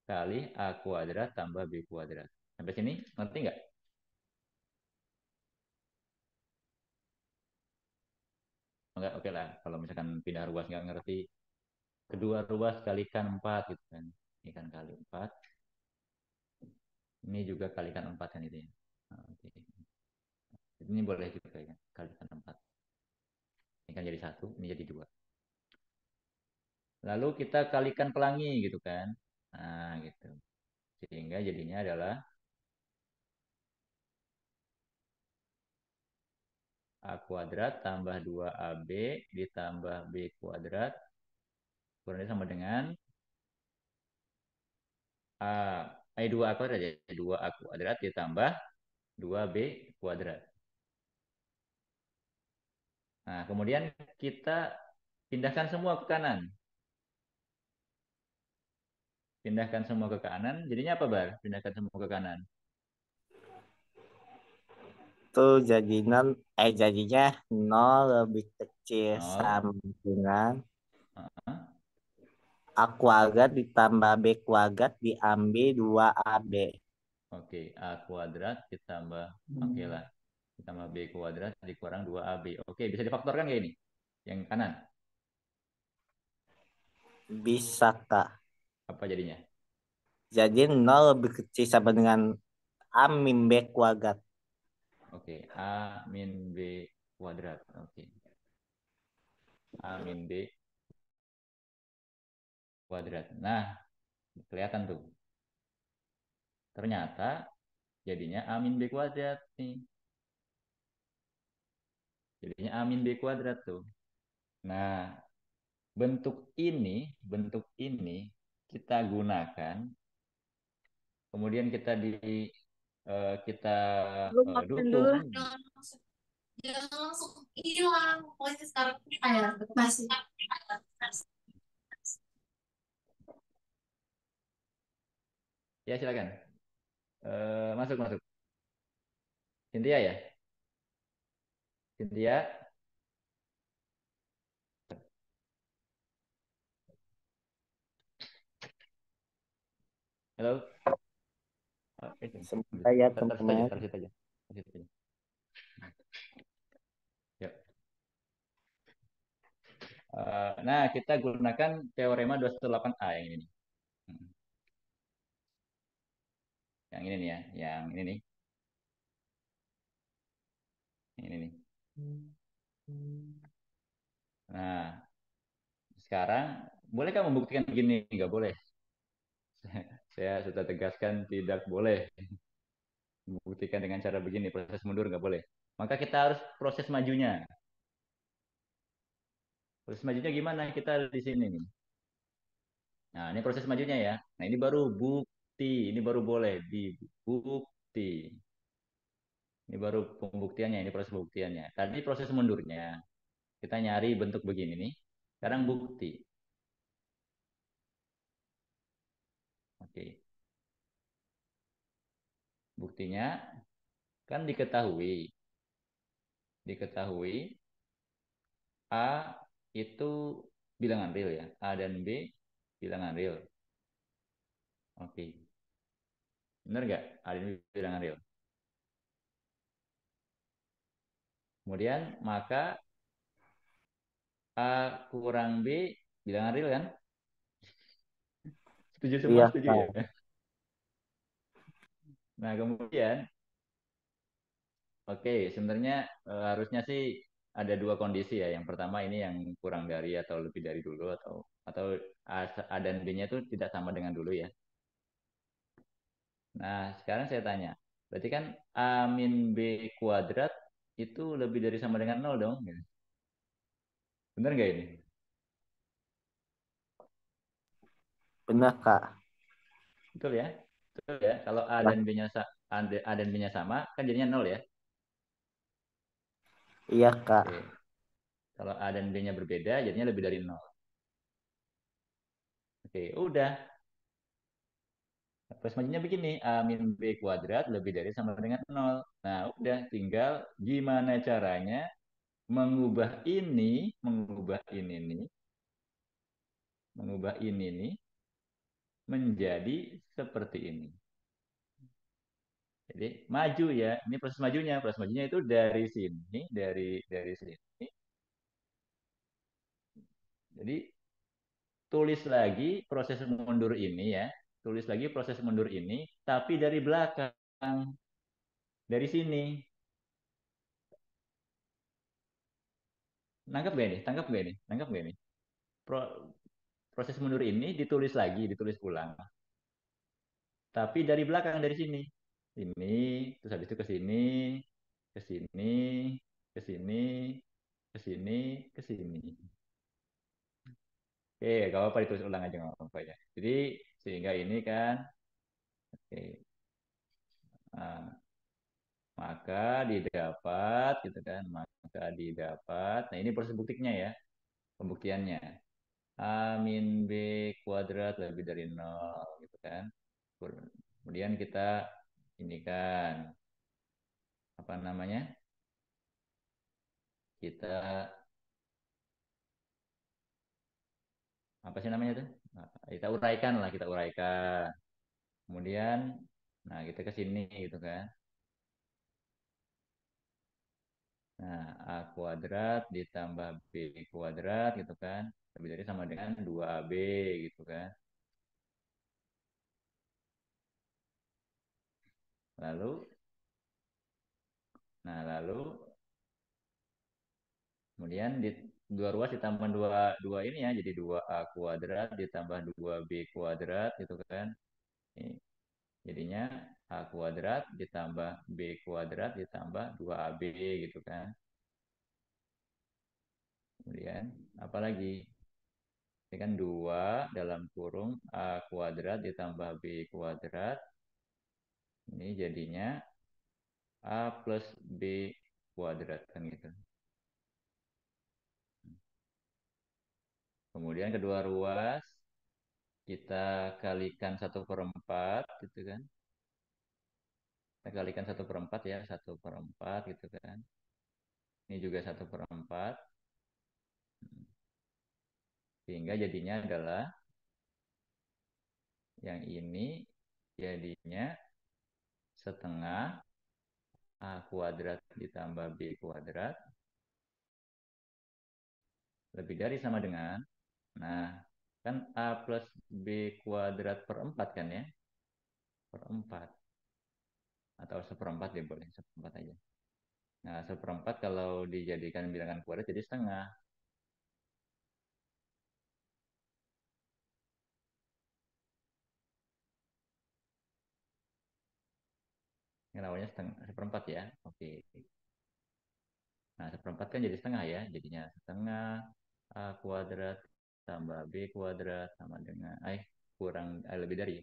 Kali A kuadrat tambah B kuadrat. Sampai sini ngerti nggak? Enggak, oke lah. Kalau misalkan pindah ruas nggak ngerti. Kedua ruas kalikan 4 gitu kan. Ini kan kali 4. Ini juga kalikan 4 kan itu ya. Nah, oke. Ini boleh juga ya. Kalikan 4. Ini kan jadi 1. Ini jadi 2. Lalu kita kalikan pelangi gitu kan. Nah gitu. Sehingga jadinya adalah A kuadrat tambah 2AB ditambah B kuadrat Kurang dari sama dengan A, 2A kuadrat ya. 2A kuadrat ditambah 2B kuadrat. Nah, kemudian kita pindahkan semua ke kanan. Pindahkan semua ke kanan. Jadinya apa, Bar? Pindahkan semua ke kanan. Tuh jadinya nol lebih kecil 0. sama dengan A kuadrat ditambah B kuadrat diambil 2AB. Oke, A kuadrat ditambah, oke lah. Ditambah B kuadrat dikurang 2AB. Oke, bisa difaktorkan kayak ini? Yang kanan, Bisa, Kak. apa jadinya? Jadi nol lebih kecil sama dengan A min B kuadrat. Oke, A min B kuadrat. Oke, A min B kuadrat. Nah, kelihatan tuh. Ternyata jadinya A min B kuadrat nih. Jadinya A min B kuadrat tuh. Nah, bentuk ini kita gunakan, kemudian kita Lu makan dulu. dukung. Jangan langsung hilang. Pokoknya sekarang ini kayak masih. Ya, silakan. Masuk masuk. Cynthia ya, Cynthia. Halo. Oh, itu. Sebentar ya Taruh situ aja, teman-teman. taruh situ aja. Taruh situ aja. Yuk. Nah, kita gunakan teorema 218A yang ini nih. Yang ini nih ya, yang ini nih. Yang ini nih. Nah, sekarang bolehkah membuktikan begini? Nggak boleh. Saya sudah tegaskan tidak boleh membuktikan dengan cara begini, proses mundur nggak boleh. Maka kita harus proses majunya. Proses majunya gimana? Kita di sini nih. Nah, ini proses majunya ya. Nah, ini baru bukti. Ini baru boleh dibukti. Ini baru pembuktiannya, ini proses pembuktiannya. Tadi proses mundurnya. Kita nyari bentuk begini nih. Sekarang bukti. Oke. Buktinya kan diketahui A itu bilangan real ya. A dan B bilangan real. Oke. Benar nggak? A dan B bilangan real. Kemudian maka A kurang B bilangan real kan? Setuju semua, Iya, setuju ya. Kak. Nah, kemudian oke, sebenarnya harusnya sih ada dua kondisi ya. Yang pertama ini yang kurang dari atau lebih dari dulu, atau A dan B-nya itu tidak sama dengan dulu ya. Nah, sekarang saya tanya. Berarti kan A min B kuadrat itu lebih dari sama dengan nol dong. Benar nggak ini? Benar, Kak. Betul ya? Betul ya. Kalau A Nah, dan B-nya A dan B-nya sama, kan jadinya nol ya. iya, Kak. Oke. Kalau A dan B-nya berbeda, jadinya lebih dari nol. Oke, udah. Terus majunya begini, A min B kuadrat lebih dari sama dengan nol. Nah, udah tinggal gimana caranya mengubah ini nih menjadi seperti ini. Jadi maju ya, ini proses majunya. Proses majunya itu dari sini, dari sini. Jadi tulis lagi proses mundur ini ya, tulis lagi proses mundur ini, tapi dari belakang, dari sini. Nangkep gak ini? Tangkap gak ini? Nangkep gak ini? Pro, proses mundur ini ditulis lagi, ditulis ulang. Tapi dari belakang, dari sini. Ini, terus habis itu ke sini, ke sini, ke sini, ke sini, ke sini. Oke, gak apa-apa ditulis ulang aja nggak apa-apa ya. Jadi sehingga ini kan, oke, nah, maka didapat gitu kan, maka didapat. Nah ini proses buktinya ya, pembuktiannya. A min B kuadrat lebih dari nol gitu kan. Kemudian kita ini kan, apa namanya, kita apa sih namanya tuh? Nah, kita uraikan lah, kita uraikan. Kemudian, nah kita ke sini gitu kan. Nah, A kuadrat ditambah B kuadrat gitu kan. Lebih dari sama dengan 2AB gitu kan. Lalu, lalu kemudian di dua ruas ditambah dua ini ya, jadi 2A kuadrat ditambah 2B kuadrat gitu kan. Ini, jadinya A kuadrat ditambah B kuadrat ditambah 2AB gitu kan. Kemudian, apalagi? Ini kan 2 dalam kurung A kuadrat ditambah B kuadrat. Ini jadinya A plus B kuadrat kan gitu. Kemudian kedua ruas kita kalikan 1/4 gitu kan. Kita kalikan 1/4 ya, 1/4 gitu kan. Ini juga 1/4. Sehingga jadinya adalah yang ini jadinya setengah A kuadrat ditambah B kuadrat lebih dari sama dengan, nah kan A plus B kuadrat per 4 kan ya, per 4 atau seperempat ya, boleh seperempat aja. Nah seperempat kalau dijadikan bilangan kuadrat jadi setengah. Yang namanya setengah, seperempat ya, oke. Nah seperempat kan jadi setengah ya, jadinya setengah A kuadrat tambah B kuadrat sama dengan, kurang, lebih dari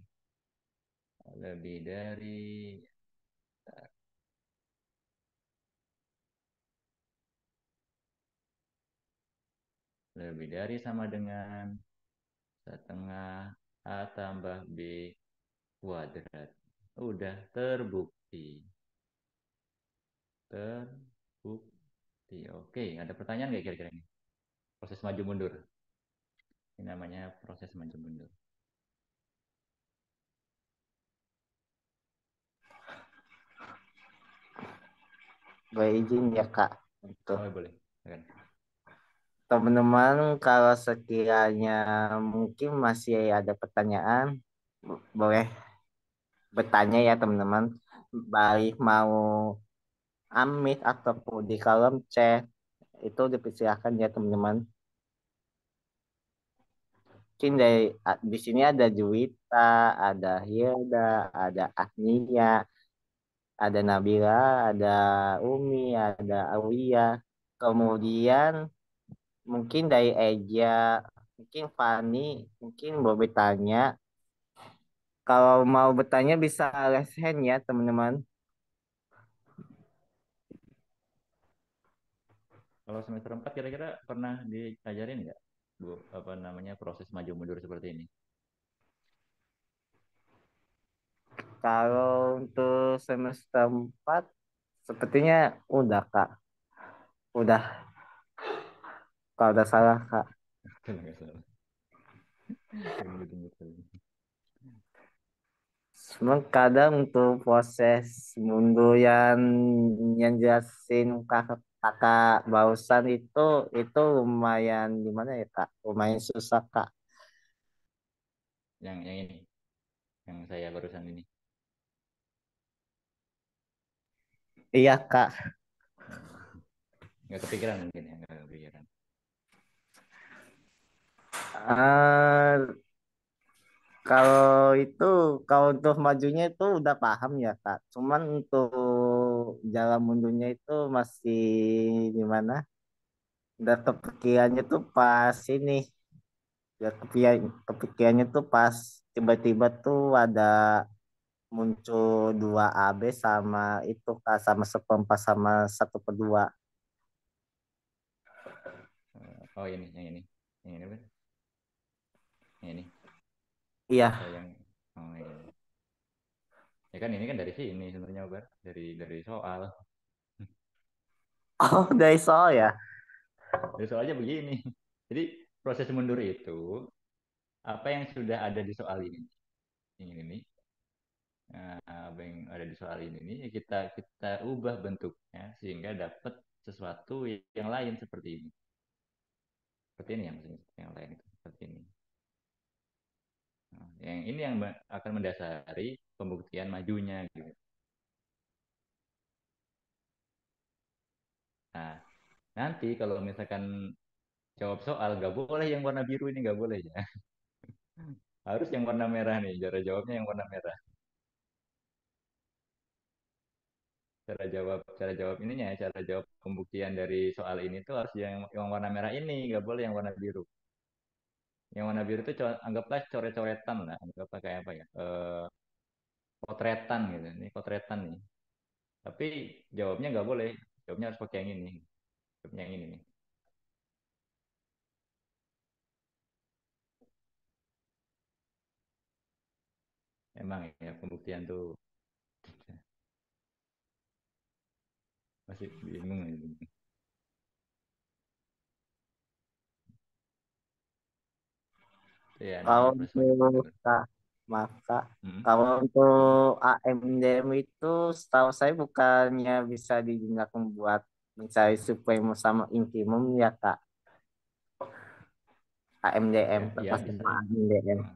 lebih dari sama dengan setengah A tambah B kuadrat. Udah terbukti. Terbukti. Oke, ada pertanyaan nggak kira-kira ini? Proses maju mundur. Ini namanya proses maju mundur. Gue izin ya Kak. Untuk Oh, boleh. Silakan. teman-teman kalau sekiranya mungkin masih ada pertanyaan, boleh bertanya ya teman-teman. Baik mau amit ataupun di kolom chat itu dipersilakan ya teman-teman. Mungkin di sini ada Juwita, ada Hilda, ada Agnia, ada Nabila, ada Umi, ada Aulia. Kemudian mungkin dari Eja, mungkin Fani, mungkin mau bertanya. Kalau mau bertanya bisa raise hand ya teman-teman. Kalau semester 4 kira-kira pernah diajarin nggak, Bu, apa namanya proses maju mundur seperti ini? Kalau untuk semester 4 sepertinya udah Kak. Udah, kalau udah salah Kak. Kalau nggak salah. Tunggu, tunggu. Cuman kadang untuk proses mundur yang jelasin kakak barusan itu lumayan gimana ya Kak? Lumayan susah Kak. Yang ini, yang saya barusan ini. Iya Kak. Nggak kepikiran mungkin ya, nggak kepikiran. Ah, kalau itu kalau untuk majunya itu udah paham ya Kak. Cuman untuk jalan mundurnya itu masih gimana? Udah kepikirannya tuh pas ini Ya kepikirannya tuh pas tiba-tiba tuh ada muncul dua AB sama itu Kak, sama seperempat sama satu per dua. Oh ini, yang ini, Bang. Yang ini. Atau Iya. yang, oh iya. Ya kan ini kan dari sini sebenarnya, Bar. Dari soal. Oh, dari soal ya. Dari soalnya begini. Jadi proses mundur itu apa yang sudah ada di soal ini, nah, apa yang ada di soal ini nih kita kita ubah bentuknya sehingga dapat sesuatu yang lain seperti ini. Seperti ini ya maksudnya, yang lain itu seperti ini. Nah, yang ini yang akan mendasari pembuktian majunya gitu. Nah, nanti kalau misalkan jawab soal nggak boleh yang warna biru ini nggak boleh ya. Harus yang warna merah nih, cara jawabnya yang warna merah. Cara jawab ininya, cara jawab pembuktian dari soal ini tuh harus yang warna merah ini, nggak boleh yang warna biru. Yang warna biru itu anggaplah coret-coretan lah, anggaplah kayak apa ya, potretan gitu. Ini potretan nih. Tapi jawabnya nggak boleh, jawabnya harus pakai yang ini, jawabnya yang ini nih. Emang ya pembuktian tuh masih bingung gitu. Itu ya Kalau namanya proses maju untuk mundur. Kak, maaf Kak, Hmm. kalau untuk Hmm. AMDM itu setahu saya bukannya bisa digunakan buat mencari supremum sama infimum ya Kak. AMDM, Ya, ya lepas bisa. sama AMDM. Nah,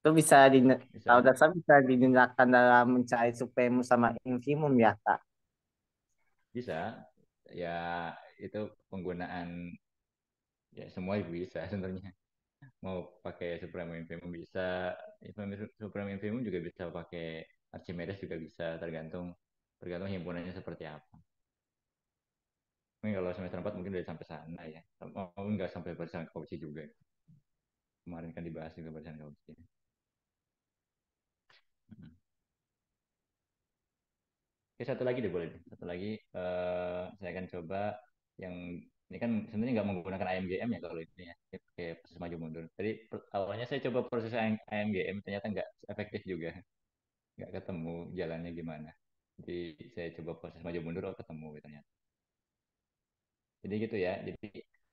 Itu bisa tahu bisa, dasar bisa digunakan dalam mencari supremum sama infimum ya Kak. bisa. Ya itu penggunaan ya semua bisa sebenarnya. Mau pakai Supreme Infimum bisa, Supreme Infimum juga bisa pakai Archimedes juga bisa, tergantung tergantung himpunannya seperti apa. Mungkin kalau semester 4 mungkin udah sampai sana ya. Mau nggak sampai barisan Cauchy juga. Kemarin kan dibahas juga barisan Cauchy. Hmm. Oke, satu lagi deh boleh. Satu lagi saya akan coba yang ini kan sebenarnya nggak menggunakan AMGM ya kalau ini ya, pakai proses maju mundur. Jadi awalnya saya coba proses AMGM ternyata nggak efektif juga, nggak ketemu jalannya gimana. Jadi saya coba proses maju mundur, oh ketemu gitu ternyata. Jadi gitu ya. Jadi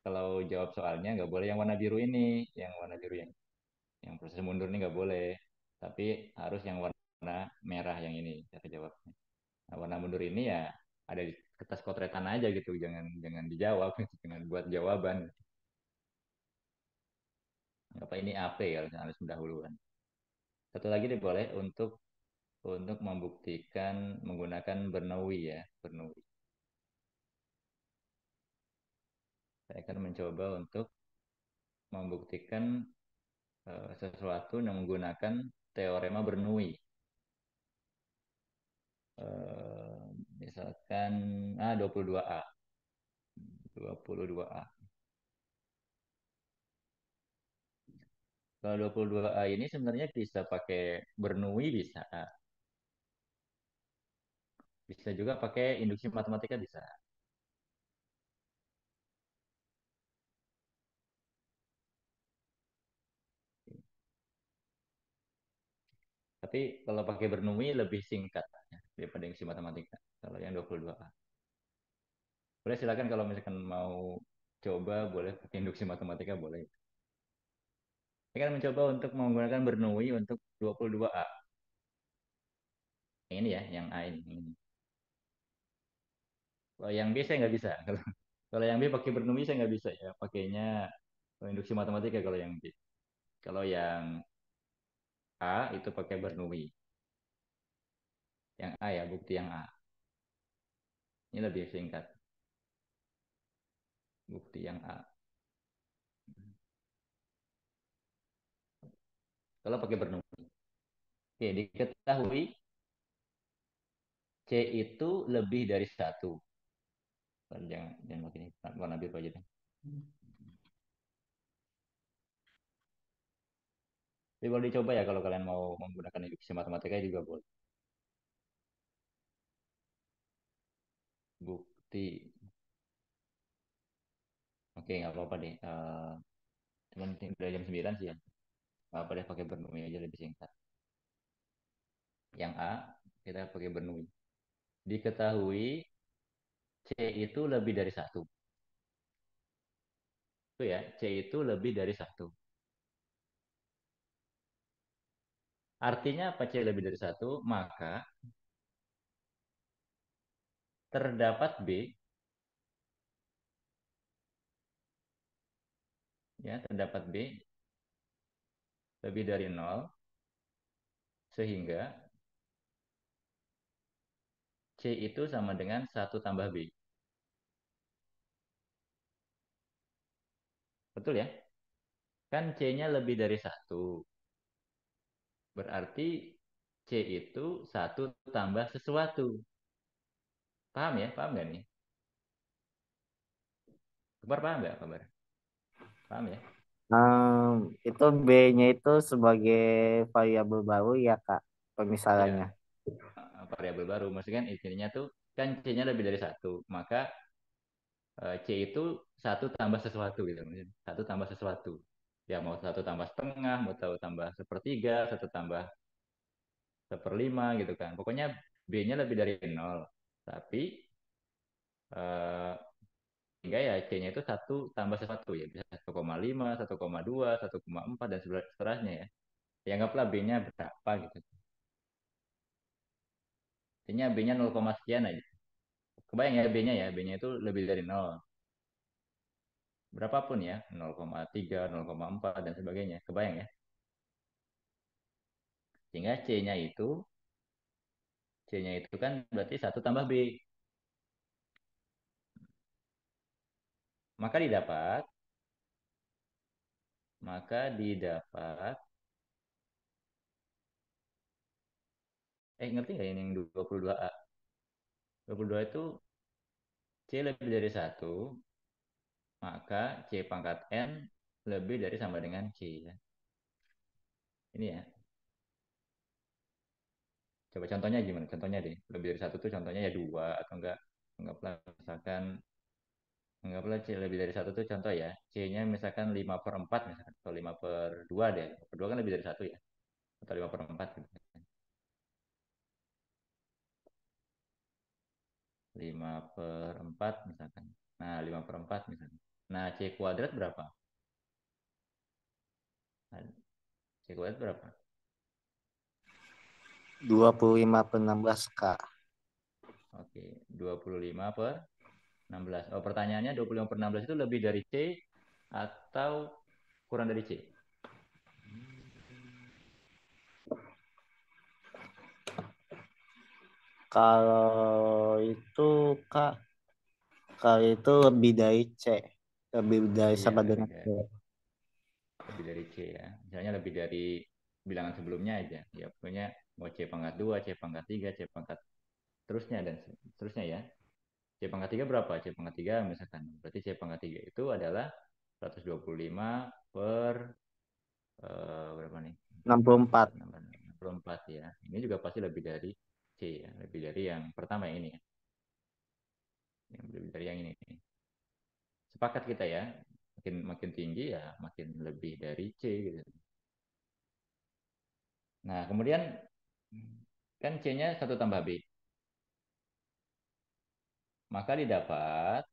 kalau jawab soalnya nggak boleh yang warna biru ini, yang warna biru yang proses mundur ini nggak boleh. Tapi harus yang warna merah yang ini cara jawabnya. Nah, warna mundur ini ya ada di kertas potretan aja gitu, jangan jangan dijawab, jangan buat jawaban. Apa ini AP kalau harus pendahuluan. Satu lagi deh boleh untuk membuktikan menggunakan Bernoulli ya, Bernoulli. Saya akan mencoba untuk membuktikan sesuatu yang menggunakan teorema Bernoulli. Eh, Misalkan 22A. 22A. Kalau 22A ini sebenarnya bisa pakai Bernoulli bisa. Bisa juga pakai induksi matematika bisa. Tapi kalau pakai Bernoulli lebih singkat ya, daripada induksi matematika. Kalau yang 22A. Boleh silakan kalau misalkan mau coba boleh pakai induksi matematika boleh. Saya akan mencoba untuk menggunakan Bernoulli untuk 22A. Yang ini ya, yang A ini. Kalau yang B saya nggak bisa. Kalau kalau yang B pakai Bernoulli saya nggak bisa ya. Pakainya induksi matematika kalau yang B. Kalau yang A itu pakai Bernoulli. Yang A ya, bukti yang A. Ini lebih singkat. Bukti yang A. Kalau pakai Bernoulli. Oke, diketahui C itu lebih dari satu. Jangan pakai ini, warna biru aja deh. Jadi boleh dicoba ya kalau kalian mau menggunakan induksi matematika juga boleh. Bukti. Oke, nggak apa-apa deh. Cuman udah jam 9 sih ya. Nggak apa deh pakai Bernoulli aja lebih singkat. Yang A, kita pakai Bernoulli. Diketahui C itu lebih dari satu. Itu ya, C itu lebih dari satu. Artinya apa C lebih dari satu? Maka terdapat B, ya terdapat B lebih dari nol, sehingga C itu sama dengan satu tambah B. Betul ya? Kan C-nya lebih dari satu. Berarti C itu satu tambah sesuatu. Paham ya? Paham nggak nih? Kabar paham nggak? Kabar? Paham ya? Itu B-nya itu sebagai variabel baru ya Kak, Ya, pemisalannya. variabel baru. Maksudnya kan intinya tuh kan C-nya lebih dari satu. Maka C itu satu tambah sesuatu gitu. Satu tambah sesuatu. Ya mau satu tambah setengah, mau tahu tambah sepertiga, satu tambah seperlima gitu kan. Pokoknya B-nya lebih dari nol. Tapi eh, hingga ya C-nya itu satu tambah sesuatu ya. Bisa 1,5, 1,2, 1,4 dan seterusnya ya. Ya anggaplah B-nya berapa gitu. Artinya B-nya 0, sekian aja. Kebayang ya B-nya ya. B-nya itu lebih dari nol. Berapapun ya. 0,3, 0,4 dan sebagainya. Kebayang ya. Sehingga C-nya itu kan berarti satu tambah B. Maka didapat, maka didapat, ngerti nggak ini yang 22A? 22 itu C lebih dari satu, maka C pangkat N lebih dari sama dengan C ya. Ini ya. Coba contohnya gimana? Contohnya deh. Lebih dari satu tuh contohnya ya dua atau enggak. Anggaplah misalkan anggaplah C lebih dari satu tuh contoh ya. C-nya misalkan 5 per 4 misalkan. Atau 5 per 2 deh. 5 per 2 kan lebih dari satu ya. Atau 5 per 4 gitu. 5 per 4 misalkan. Nah, 5 per 4 misalkan. Nah, C kuadrat berapa? Nah, C kuadrat berapa? 25/16 Kak. Oke, 25 per 16. Oh, pertanyaannya 25 per 16 itu lebih dari C atau kurang dari C? Kalau itu Kak, kalau itu lebih dari C. Lebih dari Iya, sama dengan C. lebih dari C ya. Misalnya lebih dari bilangan sebelumnya aja. Ya, pokoknya mau C pangkat 2, C pangkat 3, C pangkat terusnya dan seterusnya ya. C pangkat 3 berapa? C pangkat 3 misalkan. Berarti C pangkat 3 itu adalah 125 per berapa nih? 64. 64 ya. Ini juga pasti lebih dari C ya. Lebih dari yang pertama yang ini ya. Yang lebih dari yang ini. Sepakat kita ya. Makin makin tinggi ya makin lebih dari C gitu. Nah, kemudian kan C-nya satu tambah B. Maka didapat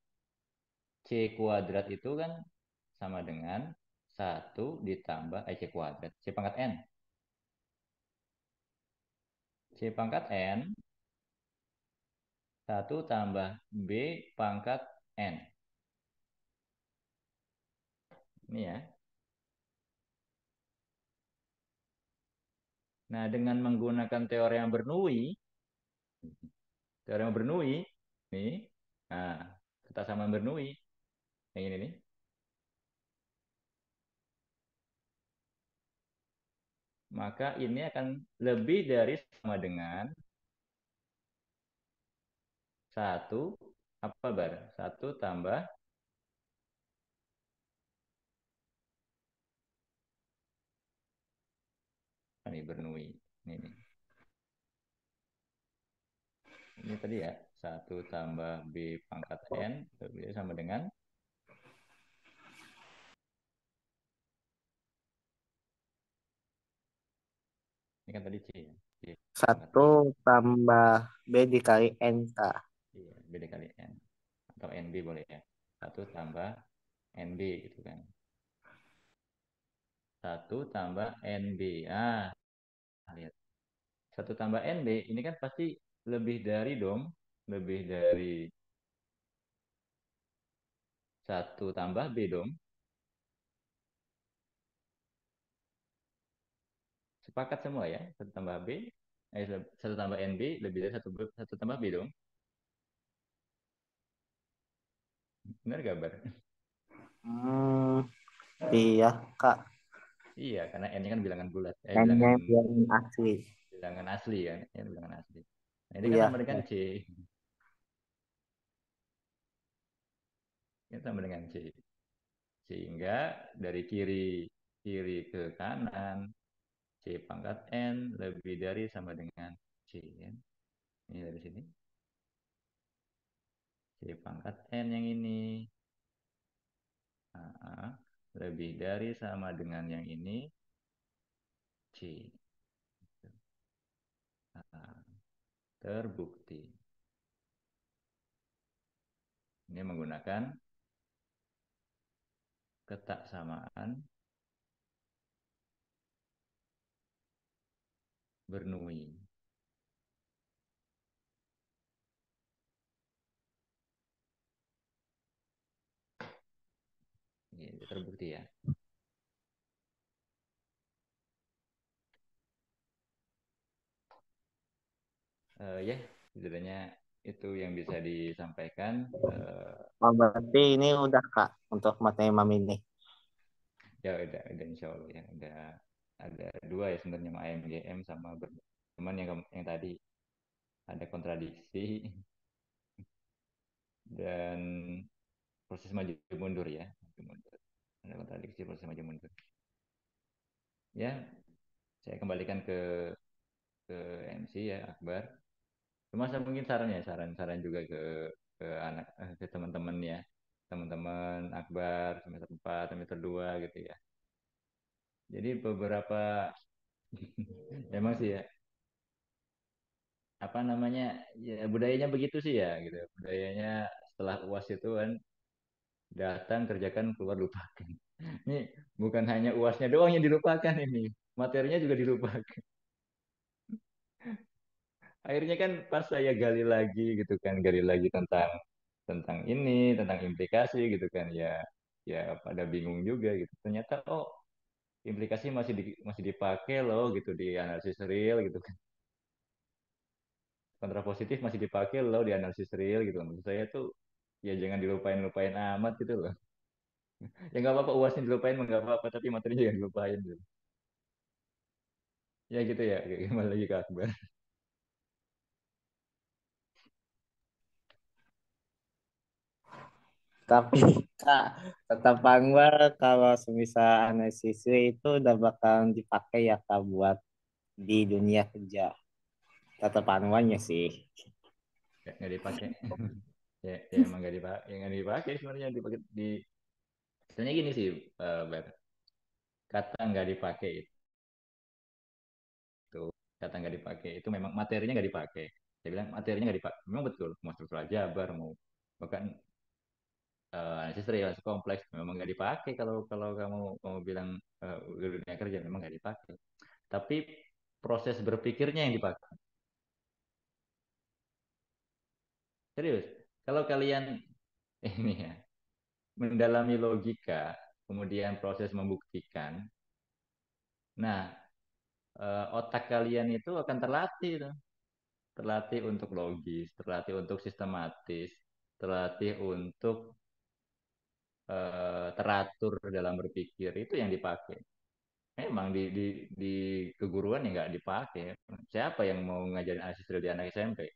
C kuadrat itu kan sama dengan satu ditambah C kuadrat. C pangkat N. C pangkat N satu tambah B pangkat N. Ini ya. Nah, dengan menggunakan teorema Bernoulli, nih, nah, kita sama Bernoulli, yang ini nih, maka ini akan lebih dari sama dengan satu apa bar? Satu tambah nih Bernoulli. Ini nih. Ini tadi ya, satu tambah B pangkat N lebih dari sama dengan, ini kan tadi C ya, C pangkat Satu N. tambah B dikali N, Kak. Iya, B dikali N. Atau NB boleh ya. Satu tambah NB gitu kan. Satu tambah NB. Ah, lihat. Satu tambah NB, ini kan pasti lebih dari dong. Lebih dari satu tambah B dong. Sepakat semua ya. Satu tambah B, satu tambah NB lebih dari satu tambah B dong. Benar gak, Bar? Hmm, iya, Kak. Iya, karena N-nya kan bilangan bulat. N-nya Bilangan yang asli. bilangan asli kan. Ya, bilangan asli. Nah, ini kan sama Iya, dengan C. Ini sama dengan C. Sehingga dari kiri kiri ke kanan, C pangkat N lebih dari sama dengan C. Kan? Ini dari sini. C pangkat N yang ini. Nah, lebih dari sama dengan yang ini. C. Nah, terbukti. Ini menggunakan ketaksamaan Bernoulli. Ini terbukti ya. Ya, sebenarnya itu yang bisa disampaikan. oh, berarti ini udah, Kak, untuk materi Mam ini. Ya udah insya Allah ya. Udah ada dua ya sebenarnya sama AMGM sama cuman yang tadi ada kontradiksi dan proses maju mundur ya. Maju mundur. Ada kontradiksi proses maju mundur. Ya, saya kembalikan ke MC ya Akbar. Cuma saya mungkin saran-saran juga ke anak ke teman-teman ya. Teman-teman Akbar semester 4 semester 2 gitu ya. Jadi beberapa emang sih ya apa namanya ya budayanya begitu sih ya gitu. Budayanya setelah UAS itu kan datang kerjakan keluar lupakan. Ini bukan hanya UASnya doang yang dilupakan ini. Materinya juga dilupakan. Akhirnya kan pas saya gali lagi gitu kan, gali lagi tentang tentang ini, tentang implikasi gitu kan ya. Ya pada bingung juga gitu. Ternyata oh implikasi masih dipakai loh gitu di analisis real gitu kan. Kontrapositif masih dipakai loh di analisis real gitu. Maksud saya tuh ya jangan dilupain-lupain amat gitu loh. Ya nggak apa-apa UASnya dilupain nggak apa-apa tapi materinya jangan dilupain gitu. Ya gitu ya, kembali lagi ke Akbar. Tapi, Kak, tetap Anwar kalau semisal analisis itu udah bakal dipakai ya, Kak, buat di dunia kerja. Tetap Anwarnya sih. Nggak dipakai. Ya emang nggak dipakai, ya, nggak dipakai sebenarnya dipakai sebenarnya gini sih, Bar. Kata nggak dipakai itu, kata nggak dipakai itu memang materinya nggak dipakai. Saya bilang materinya nggak dipakai, memang betul. Mau struktural Jabar, mau bahkan analisis real kompleks, memang nggak dipakai kalau kalau kamu kamu bilang dunia kerja memang nggak dipakai. Tapi proses berpikirnya yang dipakai. Serius. Kalau kalian ini ya mendalami logika, kemudian proses membuktikan, nah otak kalian itu akan terlatih, tuh. Terlatih untuk logis, terlatih untuk sistematis, terlatih untuk teratur dalam berpikir itu yang dipakai. Memang di keguruan ya nggak dipakai. Siapa yang mau ngajarin analisis real di anak SMP?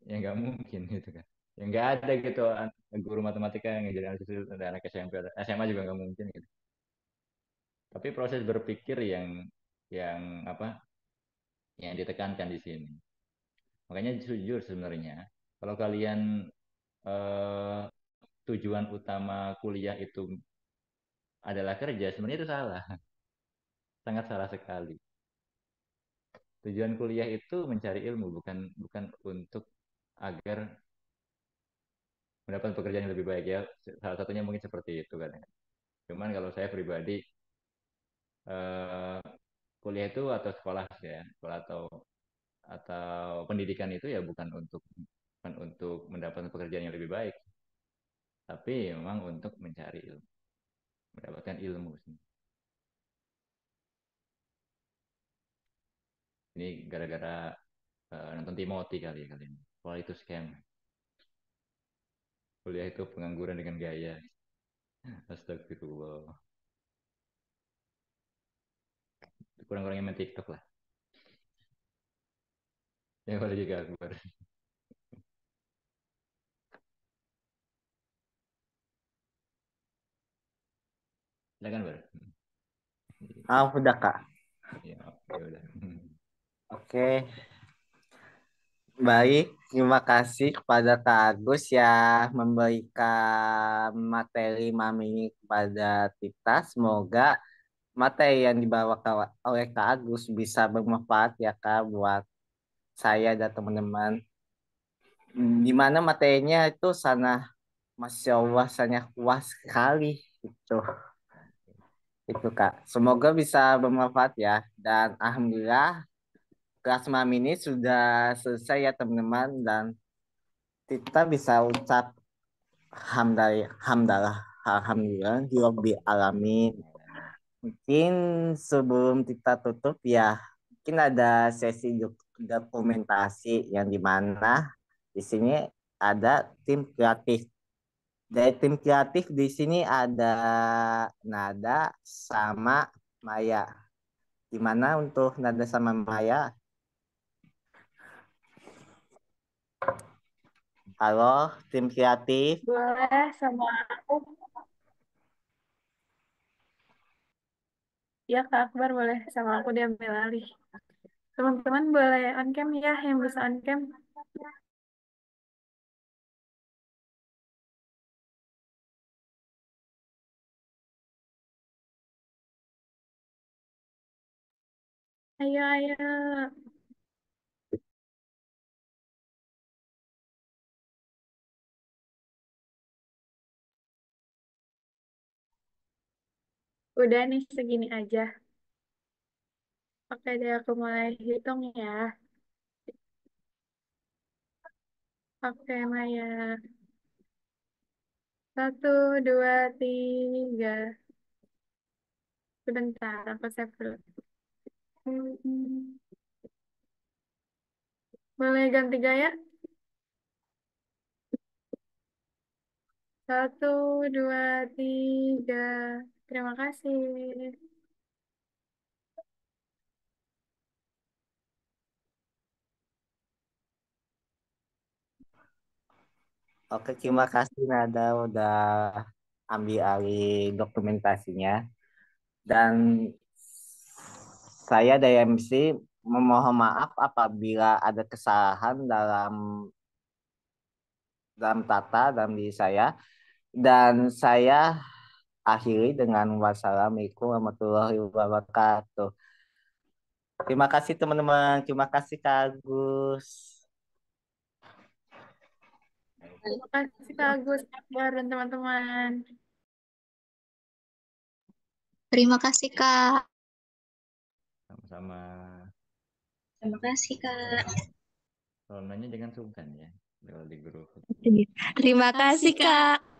Ya nggak mungkin gitu kan. Ya nggak ada gitu guru matematika yang ngajarin analisis real di anak SMP. SMA juga nggak mungkin gitu. Tapi proses berpikir yang apa? Yang ditekankan di sini. Makanya jujur sebenarnya, kalau kalian eh, tujuan utama kuliah itu adalah kerja, sebenarnya itu salah, sangat salah sekali. Tujuan kuliah itu mencari ilmu, bukan bukan untuk agar mendapat pekerjaan yang lebih baik ya. Salah satunya mungkin seperti itu kan. Cuman kalau saya pribadi eh, kuliah itu atau sekolah ya, sekolah atau pendidikan itu ya bukan untuk mendapatkan pekerjaan yang lebih baik, tapi memang untuk mencari ilmu, mendapatkan ilmu sih. Ini gara-gara nonton Timothy kali ini. Kuliah itu scam. Kuliah itu pengangguran dengan gaya. Astagfirullah. Kurang-kurangnya main TikTok lah. Yang boleh juga Akbar. Silakan Bar. Udah Kak. Ya, ya udah. Oke, baik. Terima kasih kepada Kak Agus ya memberikan materi mami ini kepada kita. Semoga materi yang dibawa oleh Kak Agus bisa bermanfaat ya Kak buat saya dan teman-teman. Di mana materinya itu Masya Allah sangat puas sekali itu. Itu Kak. Semoga bisa bermanfaat ya. Dan Alhamdulillah kelas MAM ini sudah selesai ya teman-teman. Dan kita bisa ucap hamdalah, alhamdulillah, Rabbil alamin. Mungkin sebelum kita tutup ya, mungkin ada sesi dokumentasi yang dimana di sini ada tim kreatif. Dari tim kreatif di sini ada Nada sama Maya. Gimana untuk Nada sama Maya? Halo, tim kreatif. Boleh sama aku. Ya, Kak Akbar boleh sama aku diambil alih. Teman-teman boleh on cam ya, yang bisa on cam. Ayo, ayo. Udah nih segini aja. Oke deh, aku mulai hitung ya. Oke, Maya. Satu, dua, tiga. Sebentar, aku save dulu. Hmm, Boleh ganti gaya? Satu, dua, tiga. Terima kasih. Oke, terima kasih Nada udah ambil alih dokumentasinya. Dan saya dari MC memohon maaf apabila ada kesalahan dalam tata dalam diri saya. Dan saya akhiri dengan wassalamualaikum warahmatullahi wabarakatuh. Terima kasih teman-teman. Terima kasih Kak Agus. Terima kasih Kak Agus, Kak Akbar, dan teman-teman. Terima kasih, Kak. Sama-sama. Terima kasih, Kak. Kalau nanya jangan sungkan ya. Kalau di grup. Terima kasih, Kak.